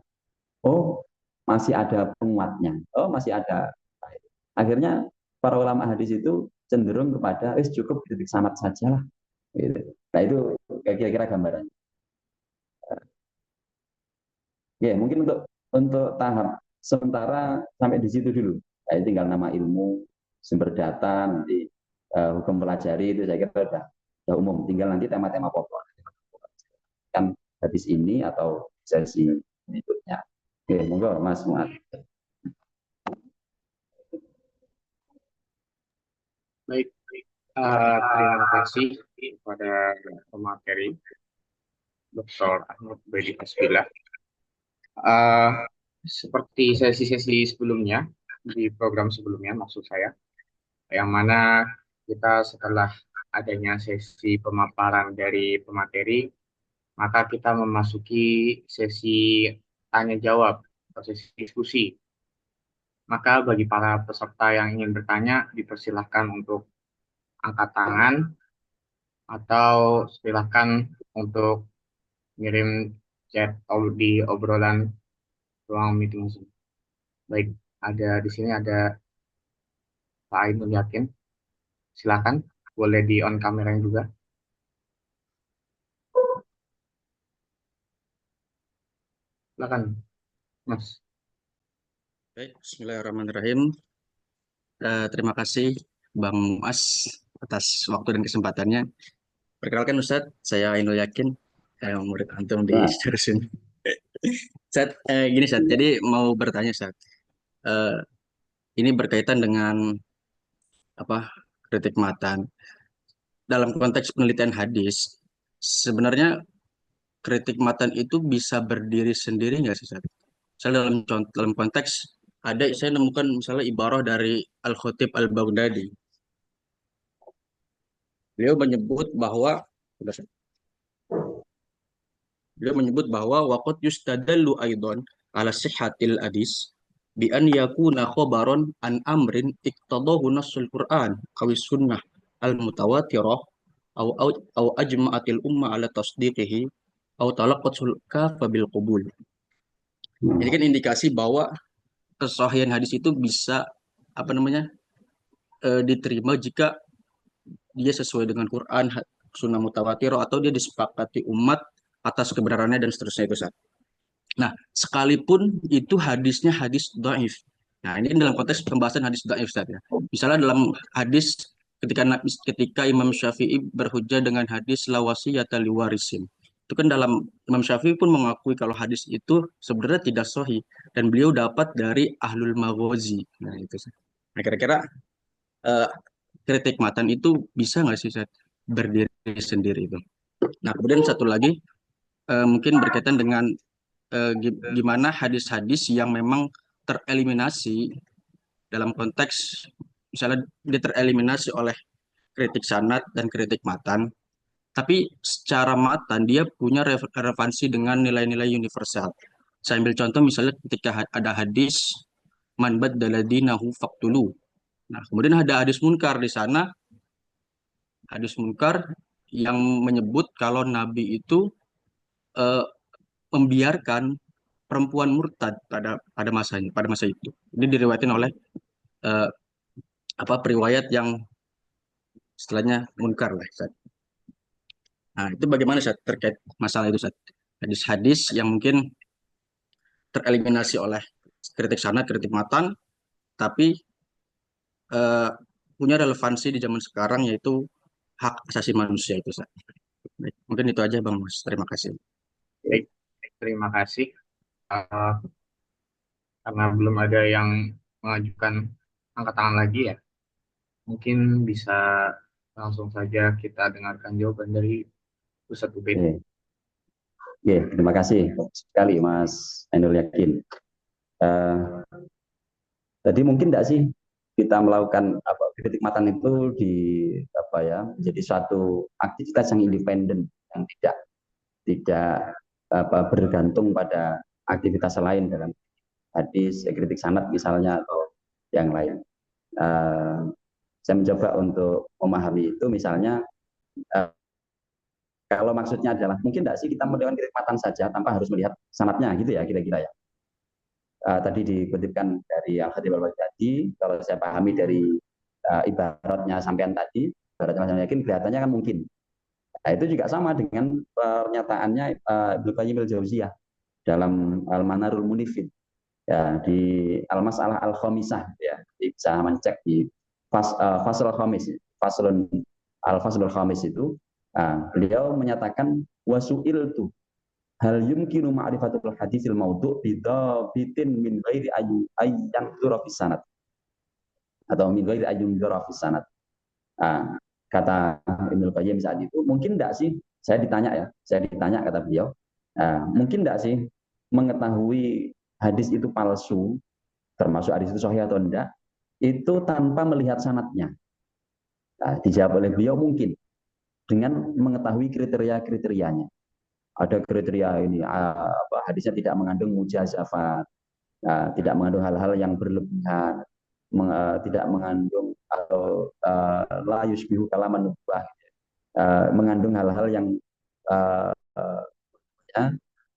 oh masih ada penguatnya, oh masih ada. Akhirnya para ulama hadis itu cenderung kepada, cukup kritik sanad saja lah. Gitu. Nah itu kira-kira gambarannya. Ya, mungkin untuk tahap sementara sampai di situ dulu. Nah, tinggal nama ilmu, sumber data, nanti hukum pelajari itu saya kira sudah umum. Tinggal nanti tema-tema pokok. Kan hadis ini atau sesi berikutnya. Oke, monggo Mas Muad. Baik, terima kasih kepada pemateri Dr. Ahmad Bedi Hasbilah. Seperti sesi-sesi sebelumnya, di program sebelumnya maksud saya, yang mana kita setelah adanya sesi pemaparan dari pemateri, maka kita memasuki sesi tanya jawab atau sesi diskusi. Maka bagi para peserta yang ingin bertanya, dipersilahkan untuk angkat tangan atau silahkan untuk ngirim chat di obrolan ruang meeting Zoom. Baik, ada di sini ada Pak Ainul Yakin. Silakan, boleh di on kameranya juga. Silakan, Mas. Baik, bismillahirrahmanirrahim. Terima kasih Bang Muas atas waktu dan kesempatannya. Perkenalkan Ustadz, saya Ainul Yakin, murid antum di Darussun. Ustadz, gini Ustadz, jadi mau bertanya Ustadz, ini berkaitan dengan apa kritik matan. Dalam konteks penelitian hadis, sebenarnya kritik matan itu bisa berdiri sendiri nggak sih Ustadz? Misalnya dalam konteks ada saya nemukan misalnya ibarah dari Al-Khatib Al-Baghdadi. Beliau menyebut bahwa beliau menyebut bahwa waqad yustadallu aidan ala sihhatil hadis bi an yakuna khabaron an amrin iqtadahu nassul Qur'an aw sunnah al mutawatirah aw ajma'atil umma ala tasdiqihi aw talaqqatul kafa bil qabul. Ini kan indikasi bahwa kesahihan hadis itu bisa apa namanya diterima jika dia sesuai dengan Quran, sunnah mutawatir atau dia disepakati umat atas kebenarannya dan seterusnya itu Ustaz. Nah, sekalipun itu hadisnya hadis dhaif. Nah, ini dalam konteks pembahasan hadis dhaif Ustaz ya. Misalnya dalam hadis ketika Imam Syafi'i berhujjah dengan hadis la wasiyata liwarisin. Itu kan dalam Imam Syafi'i pun mengakui kalau hadis itu sebenarnya tidak sahih dan beliau dapat dari ahlul maghazi. Nah, itu. Nah, kira-kira eh, kritik matan itu bisa nggak sih Ustaz berdiri sendiri itu? Nah, kemudian satu lagi mungkin berkaitan dengan gimana hadis-hadis yang memang tereliminasi dalam konteks misalnya dia tereliminasi oleh kritik sanad dan kritik matan, tapi secara matan dia punya relevansi dengan nilai-nilai universal. Saya ambil contoh misalnya ketika ada hadis man baddala dinahu faqtulu. Nah, kemudian ada hadis munkar di sana, hadis munkar yang menyebut kalau Nabi itu eh, membiarkan perempuan murtad pada masa itu. Ini diriwayatkan oleh eh, periwayat yang istilahnya munkar lah, Ustaz. Nah, itu bagaimana Ustaz terkait masalah itu, Ustaz? Hadis-hadis yang mungkin tereliminasi oleh kritik sanad, kritik matan, tapi eh, punya relevansi di zaman sekarang, yaitu hak asasi manusia itu, Ustaz. Baik, mungkin itu aja Bang Mas. Terima kasih. Baik, terima kasih. Eh, karena belum ada yang mengajukan angkat tangan lagi ya, mungkin bisa langsung saja kita dengarkan jawaban dari Ustadz Ubed. Oke, terima kasih sekali Mas Ainul Yakin. Tadi mungkin tidak sih kita melakukan kritik matan itu menjadi suatu aktivitas yang independen, yang tidak bergantung pada aktivitas lain dalam hadis, kritik sanad misalnya, atau yang lain. Saya mencoba untuk memahami itu, misalnya kalau maksudnya adalah mungkin tidak sih kita melakukan kritik matan saja tanpa harus melihat sanadnya, gitu ya kira-kira ya. Tadi dikutipkan dari Al-Khatib Al-Baghdadi, kalau saya pahami dari ibaratnya sampean tadi, ibaratnya Mas Yakin, kelihatannya kan mungkin. Nah, itu juga sama dengan pernyataannya Ibnu Qayyim al-Jauziyah dalam Al-Manarul Munifid, ya, di Al-Mas'alah Al-Khamisah, ya, bisa mencek di Faslul Khamis, Al-Faslul Khamis itu, beliau menyatakan wasu'il tuh hal yumkinu ma'rifatul hadisil maudhu' bidabitin min ghairi ayyan dzura fis sanad, atau min ghairi ayyan dzura fis sanad. Kata Ibnu Qayyim saat itu, mungkin enggak sih, saya ditanya kata beliau, mungkin enggak sih mengetahui hadis itu palsu, termasuk hadis itu sahih atau enggak, itu tanpa melihat sanadnya. Dijawab oleh beliau mungkin, dengan mengetahui kriteria-kriterianya. Ada kriteria ini, hadisnya tidak mengandung mujazafat, tidak mengandung hal-hal yang berlebihan, tidak mengandung atau la yusbihu kalaman nubuwah, mengandung hal-hal yang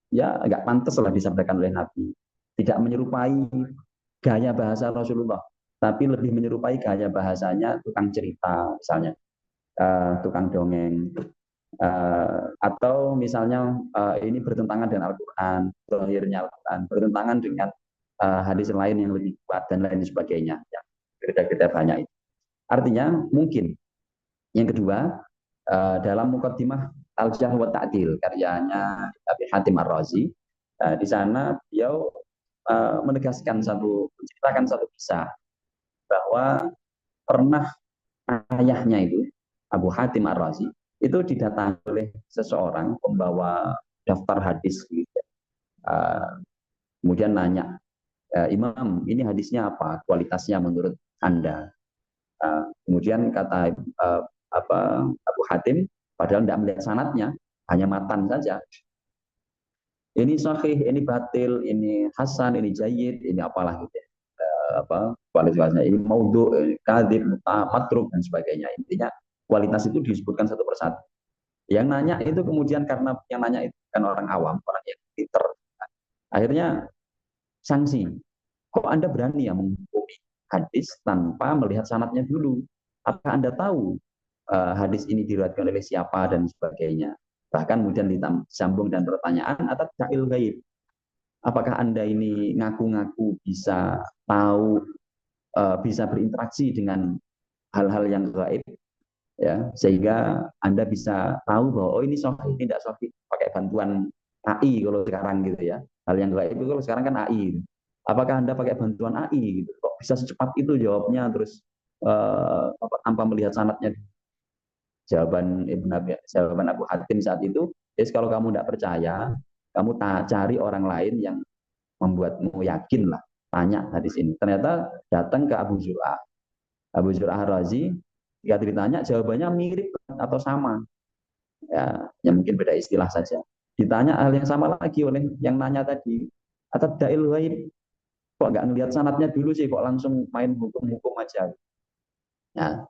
ya nggak pantas lah disampaikan oleh Nabi, tidak menyerupai gaya bahasa Rasulullah, tapi lebih menyerupai gaya bahasanya tukang cerita misalnya, tukang dongeng, atau misalnya ini bertentangan dengan Al-Quran, zahirnya Al-Quran bertentangan dengan hadis lain yang lebih kuat dan lain sebagainya, ya, kriteria banyak itu. Artinya mungkin. Yang kedua, dalam Muqaddimah Al-Jarh wa Ta'dil karyanya Abi Hatim Ar-Razi, di sana beliau menceritakan satu kisah bahwa pernah ayahnya itu, Abu Hatim Ar-Razi, itu didatangi oleh seseorang pembawa daftar hadis gitu. Kemudian nanya, Imam, ini hadisnya apa? Kualitasnya menurut Anda? Kemudian kata Abu Hatim, padahal tidak melihat sanadnya, hanya matan saja. Ini sahih, ini batil, ini hasan, ini jayyid, ini apalah gitu ya. Kualitasnya ini maudhu, kadzib, matruk dan sebagainya. Intinya kualitas itu disebutkan satu persatu. Yang nanya itu kemudian, karena yang nanya itu kan orang awam, orang yang pinter, akhirnya sanksi. Kok Anda berani ya menghukumi hadis tanpa melihat sanadnya dulu? Apakah Anda tahu hadis ini diriwayatkan oleh siapa dan sebagainya? Bahkan kemudian disambung dan pertanyaan atas ja'il ghaib. Apakah Anda ini ngaku-ngaku bisa tahu, bisa berinteraksi dengan hal-hal yang gaib, ya, sehingga Anda bisa tahu bahwa oh ini sahih, ini tidak sahih, pakai bantuan AI kalau sekarang gitu ya. Hal yang gaib itu kalau sekarang kan AI. Apakah Anda pakai bantuan AI gitu? Kok bisa secepat itu jawabnya, terus tanpa melihat sanadnya? Jawaban Abu Hatim saat itu, yes, kalau kamu tidak percaya, kamu cari orang lain yang membuatmu yakin lah. Tanya hadis ini. Ternyata datang ke Abu Zur'ah. Abu Zur'ah Razi, ketika ditanya jawabannya mirip atau sama. Ya, yang mungkin beda istilah saja. Ditanya hal yang sama lagi oleh yang nanya tadi. Atau dail ghaib, kok nggak ngelihat sanatnya dulu sih, kok langsung main hukum-hukum aja. Nah,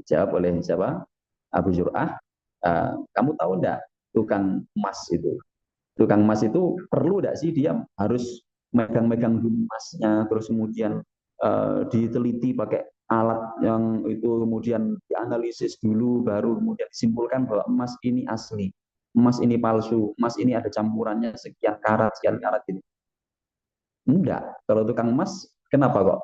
jawab oleh siapa? Abu Zur'ah, kamu tahu enggak tukang emas itu? Tukang emas itu perlu enggak sih dia harus megang-megang emasnya, terus kemudian diteliti pakai alat yang itu, kemudian dianalisis dulu, baru kemudian disimpulkan bahwa emas ini asli, emas ini palsu, emas ini ada campurannya sekian karat ini. Enggak. Kalau tukang emas, kenapa kok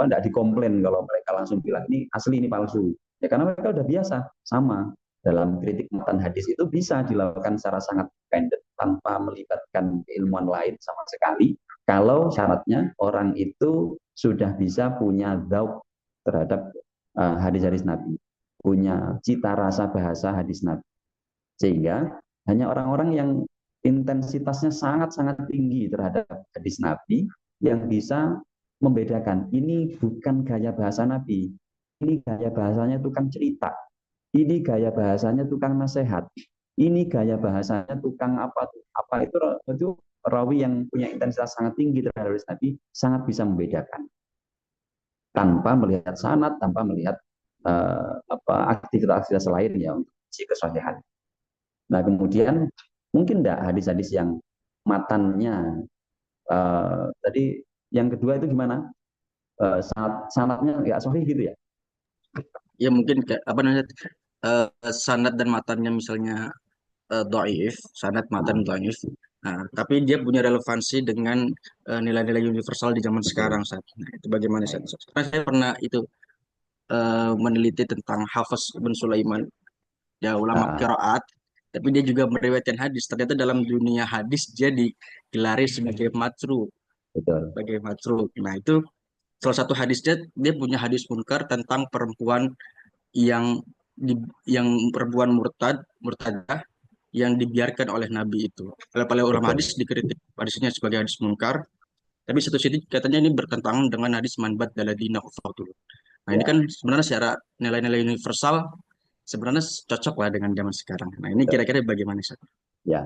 enggak dikomplain kalau mereka langsung bilang ini asli, ini palsu? Ya karena mereka udah biasa. Sama dalam kritik matan hadis itu bisa dilakukan secara sangat pendek tanpa melibatkan keilmuan lain sama sekali. Kalau syaratnya orang itu sudah bisa punya dzauq terhadap hadis-hadis Nabi, punya cita rasa bahasa hadis Nabi, sehingga hanya orang-orang yang intensitasnya sangat-sangat tinggi terhadap hadis Nabi yang bisa membedakan ini bukan gaya bahasa Nabi, ini gaya bahasanya tukang cerita, ini gaya bahasanya tukang nasihat, ini gaya bahasanya tukang apa itu rawi yang punya intensitas sangat tinggi terhadap hadis Nabi sangat bisa membedakan tanpa melihat sanad, tanpa melihat aktivitas lain ya untuk si kesahihan. Nah kemudian mungkin enggak hadis-hadis yang matannya tadi yang kedua itu gimana? Sanadnya nggak sahih gitu ya? Ya mungkin kayak apa namanya, sanad dan matannya misalnya dhaif, sanad matan dhaif. Nah, tapi dia punya relevansi dengan nilai-nilai universal di zaman sekarang saat. Nah, itu bagaimana saat? Karena saya pernah itu meneliti tentang Hafiz bin Sulaiman, ya ulama qiraat, tapi dia juga meriwayatkan hadis. Ternyata dalam dunia hadis dia digelari sebagai matruk, Betul. sebagai matruk. Nah, itu salah satu hadisnya, dia punya hadis munkar tentang perempuan yang yang perempuan murtadah yang dibiarkan oleh Nabi itu. Oleh ulama hadis dikritik hadisnya sebagai hadis munkar, tapi satu sisi katanya ini bertentangan dengan hadis man baddala dinahu faqtuluh. Nah, ini kan sebenarnya secara nilai-nilai universal sebenarnya cocok lah dengan zaman sekarang. Nah, ini kira-kira bagaimana sih? Ya.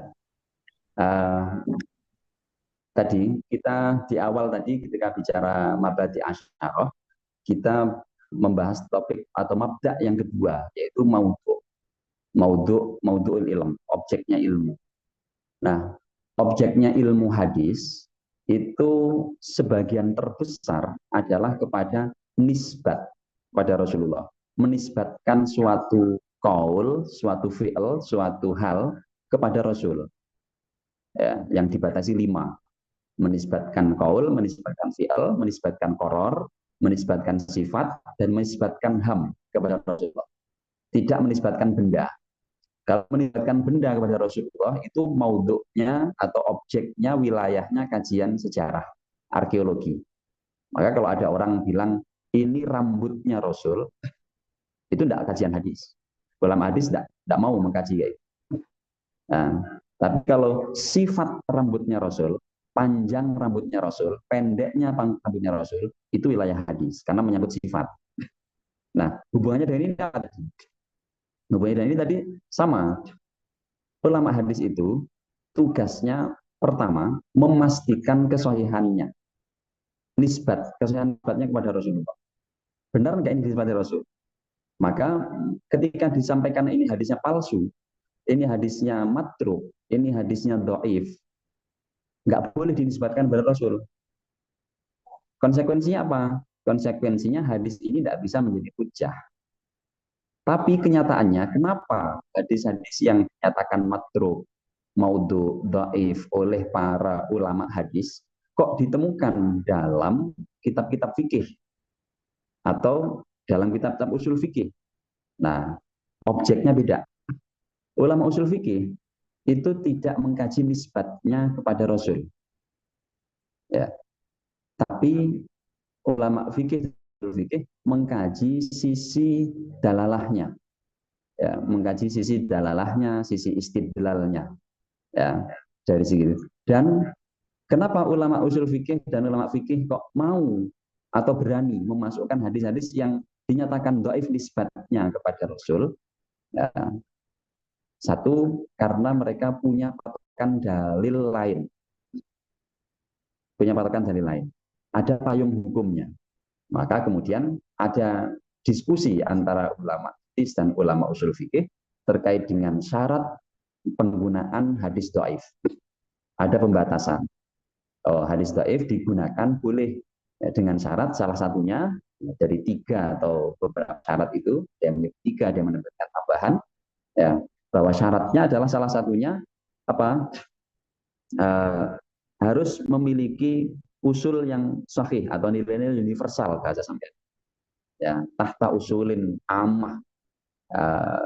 Tadi kita di awal tadi ketika bicara mabadi asyarah, kita membahas topik atau mabda yang kedua, yaitu maudhu'ul ilm, objeknya ilmu. Nah, objeknya ilmu hadis itu sebagian terbesar adalah kepada nisbat pada Rasulullah, menisbatkan suatu qaul, suatu fi'il, suatu hal kepada Rasul, ya, yang dibatasi 5: menisbatkan qaul, menisbatkan fi'il, menisbatkan qaror, menisbatkan sifat, dan menisbatkan ham kepada Rasulullah. Tidak menisbatkan benda. Kalau menisbatkan benda kepada Rasulullah itu maudhu'nya atau objeknya, wilayahnya kajian sejarah, arkeologi. Maka kalau ada orang bilang ini rambutnya Rasul, itu tidak kajian hadis. Ulama hadis tidak mau mengkaji itu. Nah, tapi kalau sifat rambutnya Rasul, panjang rambutnya Rasul, pendeknya rambutnya Rasul, itu wilayah hadis karena menyangkut sifat. Nah, hubungannya dengan ini apa? Hubungannya dengan ini tadi sama. Ulama hadis itu tugasnya pertama memastikan kesahihannya, nisbatnya kepada Rasulullah. Benar nggak ini nisbatnya Rasul? Maka ketika disampaikan ini hadisnya palsu, ini hadisnya matruk, ini hadisnya dhaif, nggak boleh dinisbatkan kepada Rasul. Konsekuensinya apa? Konsekuensinya hadis ini tidak bisa menjadi hujjah. Tapi kenyataannya, kenapa hadis-hadis yang dinyatakan matruk, maudhu, dhaif oleh para ulama hadis, kok ditemukan dalam kitab-kitab fikih atau dalam kitab-kitab usul fikih? Nah, objeknya beda. Ulama usul fikih itu tidak mengkaji nisbatnya kepada Rasul, ya. Tapi ulama fikih mengkaji sisi dalalahnya, ya, mengkaji sisi dalalahnya, sisi istidlalnya, ya, dari segi itu. Dan kenapa ulama usul fikih dan ulama fikih kok mau atau berani memasukkan hadis-hadis yang dinyatakan dhaif nisbatnya kepada Rasul? Ya, satu, karena mereka punya patokan dalil lain. punya patokan dalil lain. Ada payung hukumnya. Maka kemudian ada diskusi antara ulama hadis dan ulama usul fikih terkait dengan syarat penggunaan hadis dhaif. Ada pembatasan. Hadis dhaif digunakan boleh dengan syarat salah satunya dari 3 atau beberapa syarat itu, yang 3 dia menentukan tambahan, ya, bahwa syaratnya adalah salah satunya apa? Harus memiliki usul yang sahih atau nilai-nilai universal bahasa sampai, ya, tahta usulin ammah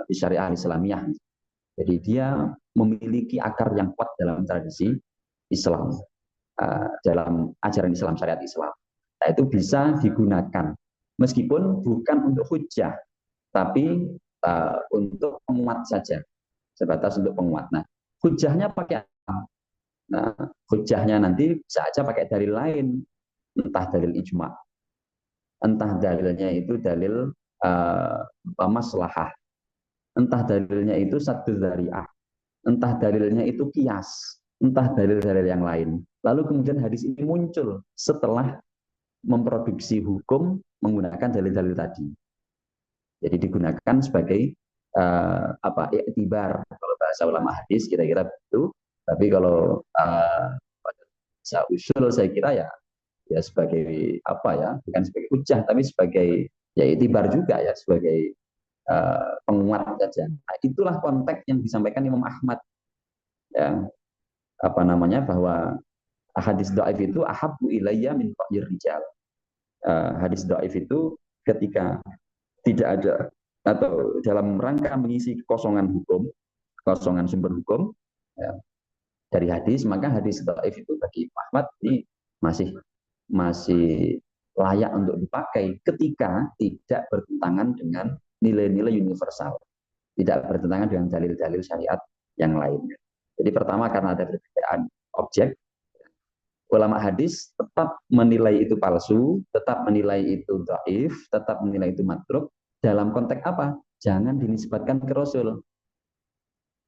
di syariah Islamiyah. Jadi dia memiliki akar yang kuat dalam tradisi Islam, dalam ajaran Islam, syariat Islam. Nah, itu bisa digunakan meskipun bukan untuk hujjah, tapi untuk penguat saja, sebatas untuk penguat. Nah, hujjahnya pakai apa? Nah, hujjahnya nanti bisa aja pakai dalil lain, entah dalil ijma, entah dalilnya itu dalil maslahah, entah dalilnya itu saddu dzari'ah, entah dalilnya itu kias, entah dalil-dalil yang lain. Lalu kemudian hadis ini muncul setelah memproduksi hukum menggunakan dalil-dalil tadi. Jadi digunakan sebagai iktibar kalau bahasa ulama hadis kira-kira begitu. Tapi kalau bahasa usul saya kira ya sebagai apa ya, bukan sebagai hujjah tapi sebagai ya iktibar juga ya, sebagai penguat saja. Nah, itulah konteks yang disampaikan Imam Ahmad, ya, apa namanya, bahwa hadis dhaif itu ahabbu ilayya min ra'yir rijal. Hadis dhaif itu ketika tidak ada atau dalam rangka mengisi kekosongan hukum, kekosongan sumber hukum, ya, dari hadis, maka hadis dhaif itu bagi Ahmad ini masih layak untuk dipakai ketika tidak bertentangan dengan nilai-nilai universal, tidak bertentangan dengan dalil-dalil syariat yang lainnya. Jadi pertama karena ada perbedaan objek, ulama hadis tetap menilai itu palsu, tetap menilai itu dhaif, tetap menilai itu matruk. Dalam konteks apa? Jangan dinisbatkan ke Rasul.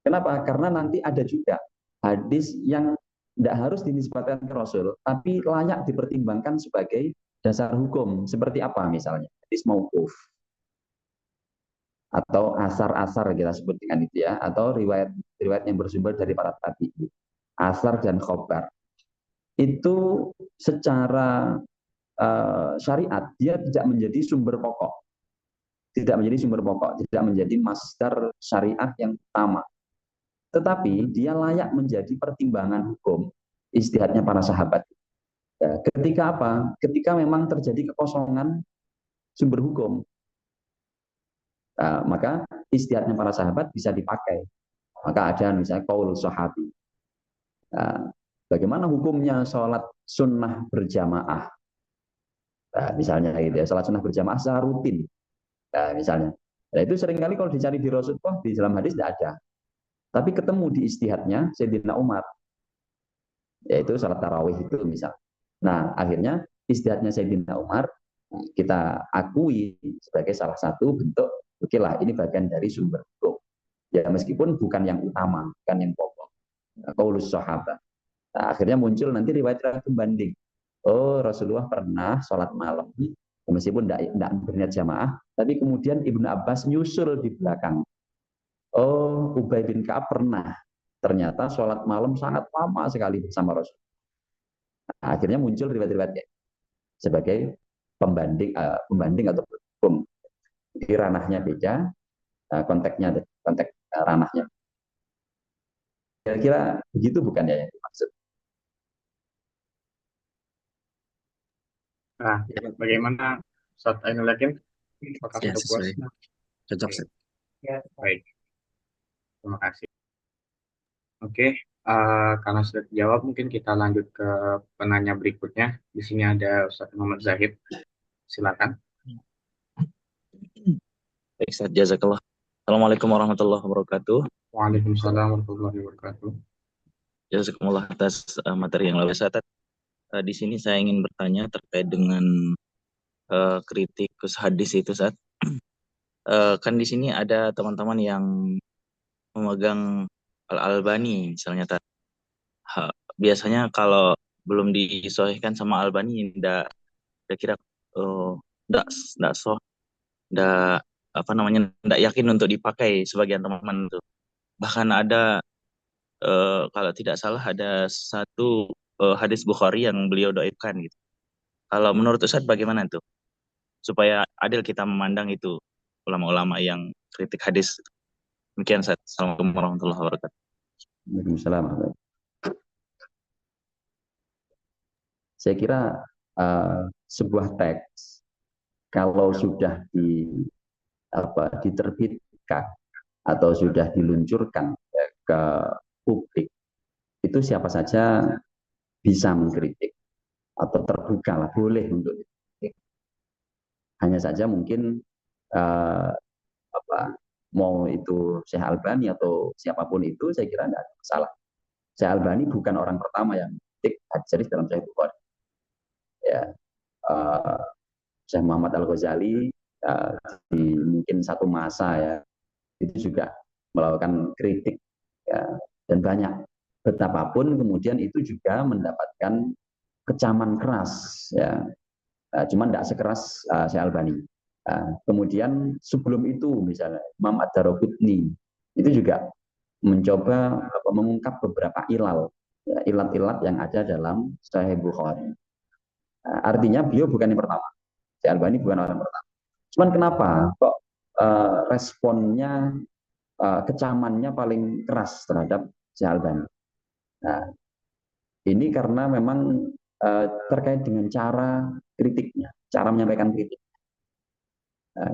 Kenapa? Karena nanti ada juga hadis yang tidak harus dinisbatkan ke Rasul, tapi layak dipertimbangkan sebagai dasar hukum. Seperti apa misalnya? Hadis mauquf, atau asar-asar kita sebut dengan itu ya, atau riwayat yang bersumber dari para tabi'in. Asar dan khobar. Itu secara syariat dia tidak menjadi sumber pokok, tidak menjadi masdar syariat yang utama, tetapi dia layak menjadi pertimbangan hukum ijtihadnya para sahabat. Ya, ketika apa? Ketika memang terjadi kekosongan sumber hukum, maka ijtihadnya para sahabat bisa dipakai. Maka ada misalnya qaul sahabi. Bagaimana hukumnya sholat sunnah berjamaah? Misalnya gitu ya, sholat sunnah berjamaah secara rutin. Misalnya. Nah, itu seringkali kalau dicari di Rasulullah, di dalam hadis tidak ada. Tapi ketemu di ijtihadnya Sayyidina Umar, yaitu sholat tarawih itu misal. Nah, akhirnya ijtihadnya Sayyidina Umar kita akui sebagai salah satu bentuk, oke lah, ini bagian dari sumber hukum. Ya meskipun bukan yang utama, bukan yang pokok. Qaulus sahabat. Nah, akhirnya muncul nanti riwayat pembanding. Oh, Rasulullah pernah sholat malam, meskipun tidak berniat jamaah, tapi kemudian Ibnu Abbas nyusul di belakang. Oh, Ubay bin Ka'ab pernah, ternyata sholat malam sangat lama sekali bersama Rasul. Nah, akhirnya muncul riwayat-riwayatnya sebagai pembanding atau hukum. Di ranahnya beda, konteksnya konteks ranahnya. Kira-kira begitu bukan ya yang dimaksud? Nah, bagaimana Ustaz Ainul Yakin? Apakah Ya, sudah puas? sesuai. Cocok, Ustaz. Baik, terima kasih. Oke, karena sudah dijawab, mungkin kita lanjut ke penanya berikutnya. Di sini ada Ustaz Muhammad Zahid. Silakan. Baik, Ustaz, jazakallah. Assalamualaikum warahmatullahi wabarakatuh. Waalaikumsalam warahmatullahi wabarakatuh. Jazakumullah atas materi yang luar biasa. Di sini saya ingin bertanya terkait dengan kritikus hadis itu, Ustaz. Kan di sini ada teman-teman yang memegang Al-Albani misalnya. Biasanya kalau belum disohhikan sama Albani, ndak kira ndak ndak soh ndak apa namanya ndak yakin untuk dipakai sebagian teman-teman itu. Bahkan ada kalau tidak salah ada satu hadis Bukhari yang beliau doakan gitu. Kalau menurut Ustadz bagaimana tuh? Supaya adil kita memandang itu ulama-ulama yang kritik hadis. Demikian Ustadz. Assalamualaikum warahmatullahi wabarakatuh. Waalaikumsalam. Saya kira sebuah teks kalau sudah diterbitkan atau sudah diluncurkan ke publik, itu siapa saja bisa mengkritik atau terbuka lah, boleh untuk dikritik. Hanya saja mungkin mau itu Syekh Albani atau siapapun itu, saya kira tidak ada masalah. Syekh Albani bukan orang pertama yang mengkritik hadis dalam Sahih Bukhari. Ya, Syekh Muhammad Al-Ghazali di mungkin satu masa ya itu juga melakukan kritik ya, dan banyak. Betapapun kemudian itu juga mendapatkan kecaman keras ya, cuman tidak sekeras Syekh Albani. Kemudian sebelum itu misalnya Imam Ad-Daraqutni itu juga mencoba mengungkap beberapa ilat-ilat yang ada dalam Sahih Bukhari. Artinya beliau bukan yang pertama, Syekh Albani bukan orang pertama. Cuman kenapa kok responnya kecamannya paling keras terhadap Syekh Albani? Nah, ini karena memang terkait dengan cara kritiknya, cara menyampaikan kritik.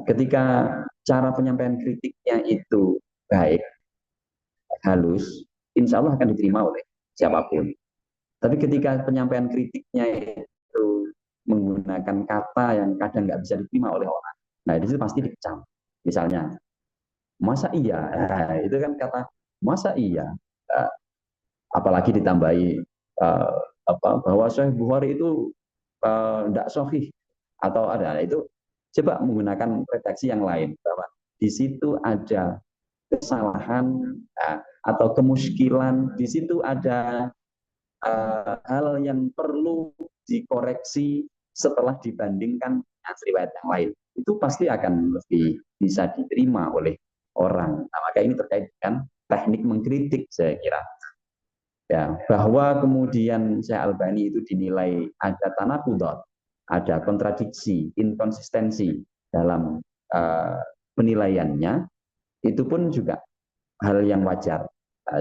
Ketika cara penyampaian kritiknya itu baik, halus, insya Allah akan diterima oleh siapapun. Tapi ketika penyampaian kritiknya itu menggunakan kata yang kadang nggak bisa diterima oleh orang, nah di situ pasti dikecam. Misalnya, masa iya? Nah, itu kan kata masa iya. Apalagi ditambahi bahwa Sahih Bukhari itu tidak sahih atau ada itu, coba menggunakan redaksi yang lain bahwa di situ ada kesalahan atau kemuskilan, di situ ada hal yang perlu dikoreksi setelah dibandingkan dengan riwayat yang lain, itu pasti akan lebih bisa diterima oleh orang. Nah, maka ini terkait dengan teknik mengkritik, saya kira. Ya, bahwa kemudian Syekh Albani itu dinilai ada tanaqudot, ada kontradiksi, inkonsistensi dalam penilaiannya, itu pun juga hal yang wajar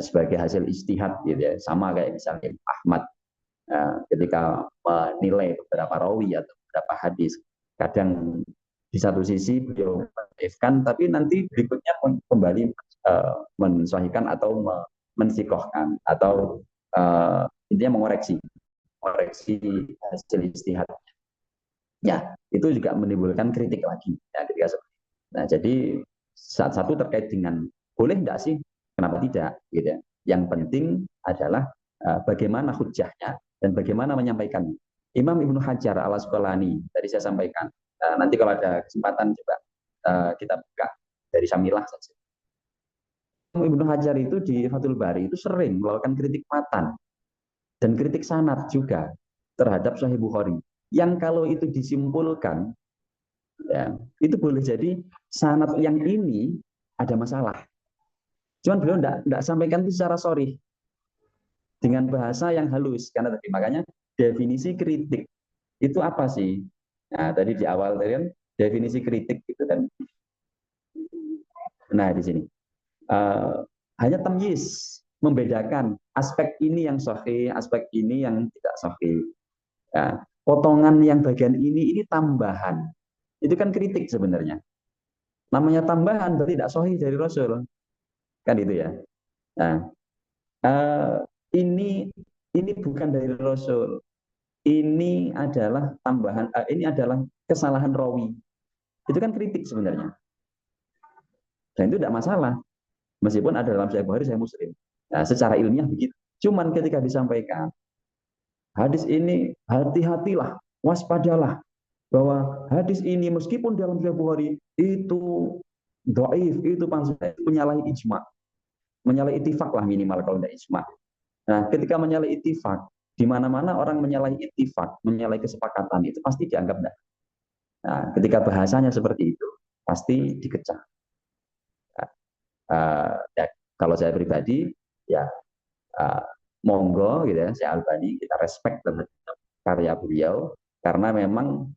sebagai hasil ijtihad gitu ya. Sama kayak misalnya Ahmad ketika menilai beberapa rawi atau beberapa hadis, kadang di satu sisi beliau mendaifkan, tapi nanti berikutnya kembali mensahihkan atau mensikohkan atau intinya mengoreksi hasil ijtihad. Ya, itu juga menimbulkan kritik lagi. Ya, ketika seperti itu. Nah, jadi saat satu terkait dengan boleh enggak sih? Kenapa tidak? Gitu ya. Yang penting adalah bagaimana hujahnya dan bagaimana menyampaikannya. Imam Ibnu Hajar Al-Asqalani tadi saya sampaikan. Nanti kalau ada kesempatan coba kita buka dari Syamilah saja. Ibnu Hajar itu di Fathul Bari itu sering melakukan kritik matan dan kritik sanad juga terhadap Sahih Bukhari. Yang kalau itu disimpulkan, ya, itu boleh jadi sanad yang ini ada masalah. Cuman beliau tidak sampaikan itu secara sorry dengan bahasa yang halus, karena tadi makanya definisi kritik itu apa sih? Nah, tadi di awal tadi kan definisi kritik itu kan. Nah, di sini hanya tamyiz, membedakan aspek ini yang sahih, aspek ini yang tidak sahih. Ya, potongan yang bagian ini tambahan. Itu kan kritik sebenarnya. Namanya tambahan berarti tidak sahih dari Rasul. Kan itu ya. Nah, ini bukan dari Rasul. Ini adalah tambahan, ini adalah kesalahan rawi. Itu kan kritik sebenarnya. Dan itu tidak masalah. Meskipun ada dalam Sahih Bukhari, Sahih Muslim. Nah, secara ilmiah begitu. Cuman ketika disampaikan, hadis ini hati-hatilah, waspadalah bahwa hadis ini meskipun dalam Sahih Bukhari itu dhaif, itu menyalahi ijma, menyalahi ittifaq lah minimal kalau tidak ijma. Nah, ketika menyalahi ittifaq, di mana-mana orang menyalahi ittifaq, menyalahi kesepakatan itu pasti dianggap enggak. Nah, ketika bahasanya seperti itu, pasti dikecam. Ya, kalau saya pribadi, ya monggo gitu ya, saya Albani, kita respect terhadap karya beliau, karena memang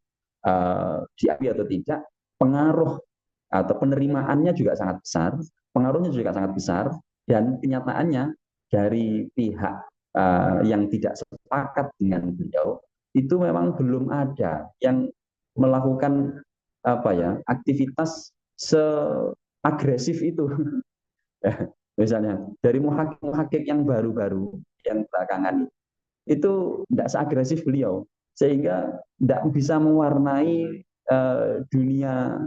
diakui atau tidak, pengaruh atau penerimaannya juga sangat besar, pengaruhnya juga sangat besar, dan kenyataannya dari pihak yang tidak sepakat dengan beliau, itu memang belum ada yang melakukan aktivitas seagresif itu. Misalnya dari muhakik yang baru-baru yang belakangan itu tidak seagresif beliau, sehingga tidak bisa mewarnai dunia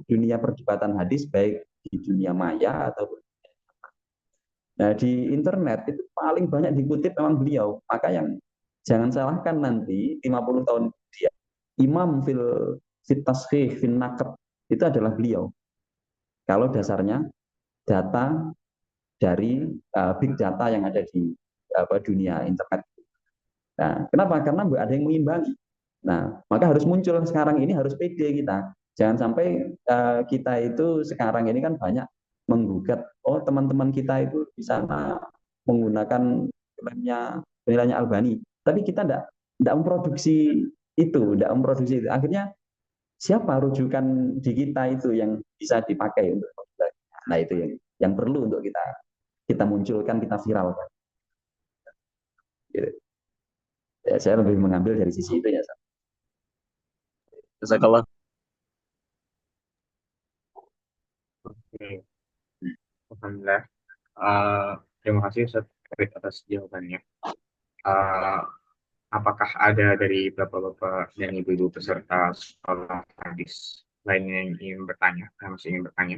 dunia perdebatan hadis, baik di dunia maya atau di internet itu paling banyak dikutip memang beliau. Maka yang jangan salahkan nanti 50 tahun dia imam fit tasfih fil naqd itu adalah beliau. Kalau dasarnya data dari big data yang ada di dunia internet. Nah, kenapa? Karena ada yang mengimbangi. Nah, maka harus muncul sekarang ini, harus pede kita. Jangan sampai kita itu sekarang ini kan banyak menggugat, oh teman-teman kita itu di sana menggunakan penilaiannya Albani, tapi kita tidak memproduksi itu, tidak memproduksi itu. Akhirnya siapa rujukan di kita itu yang bisa dipakai untuk, nah itu yang perlu untuk kita munculkan, kita viralkan. Gitu. Ya, saya lebih mengambil dari sisi itu ya. Jazakallah. Oke, alhamdulillah. Terima kasih Ustaz Farid atas jawabannya. Apakah ada dari bapak-bapak dan ibu-ibu peserta sekolah hadis lainnya yang ingin bertanya, yang masih ingin bertanya?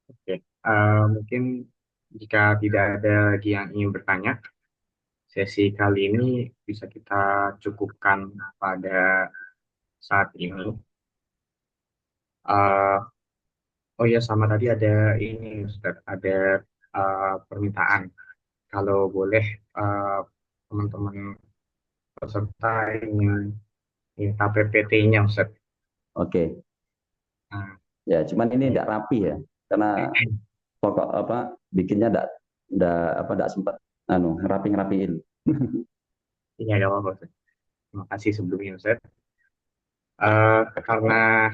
Oke, mungkin jika tidak ada lagi yang ingin bertanya, sesi kali ini bisa kita cukupkan pada saat ini. Oh ya, sama tadi ada ini, Ustaz, ada permintaan. Kalau boleh teman-teman peserta ingin minta PPT-nya, Ustaz. Oke. Nah, Ya, cuman ini tidak rapi ya, karena pokok bikinnya tidak sempat ngerapiin. ini ada apa, Ustaz? Terima kasih sebelumnya, Ustaz. Karena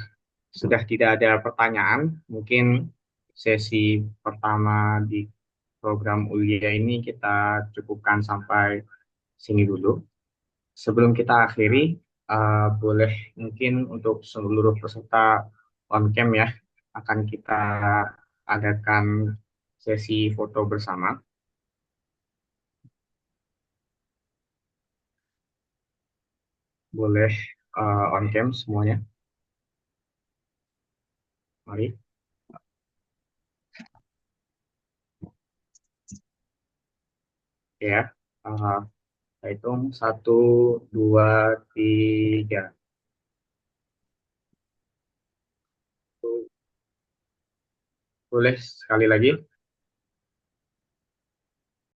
sudah tidak ada pertanyaan, mungkin sesi pertama di program Ulia ini kita cukupkan sampai sini dulu. Sebelum kita akhiri, boleh mungkin untuk seluruh peserta on cam ya, akan kita adakan sesi foto bersama. Boleh on cam semuanya. Mari. Ya, saya hitung 1, 2, 3. Boleh sekali lagi.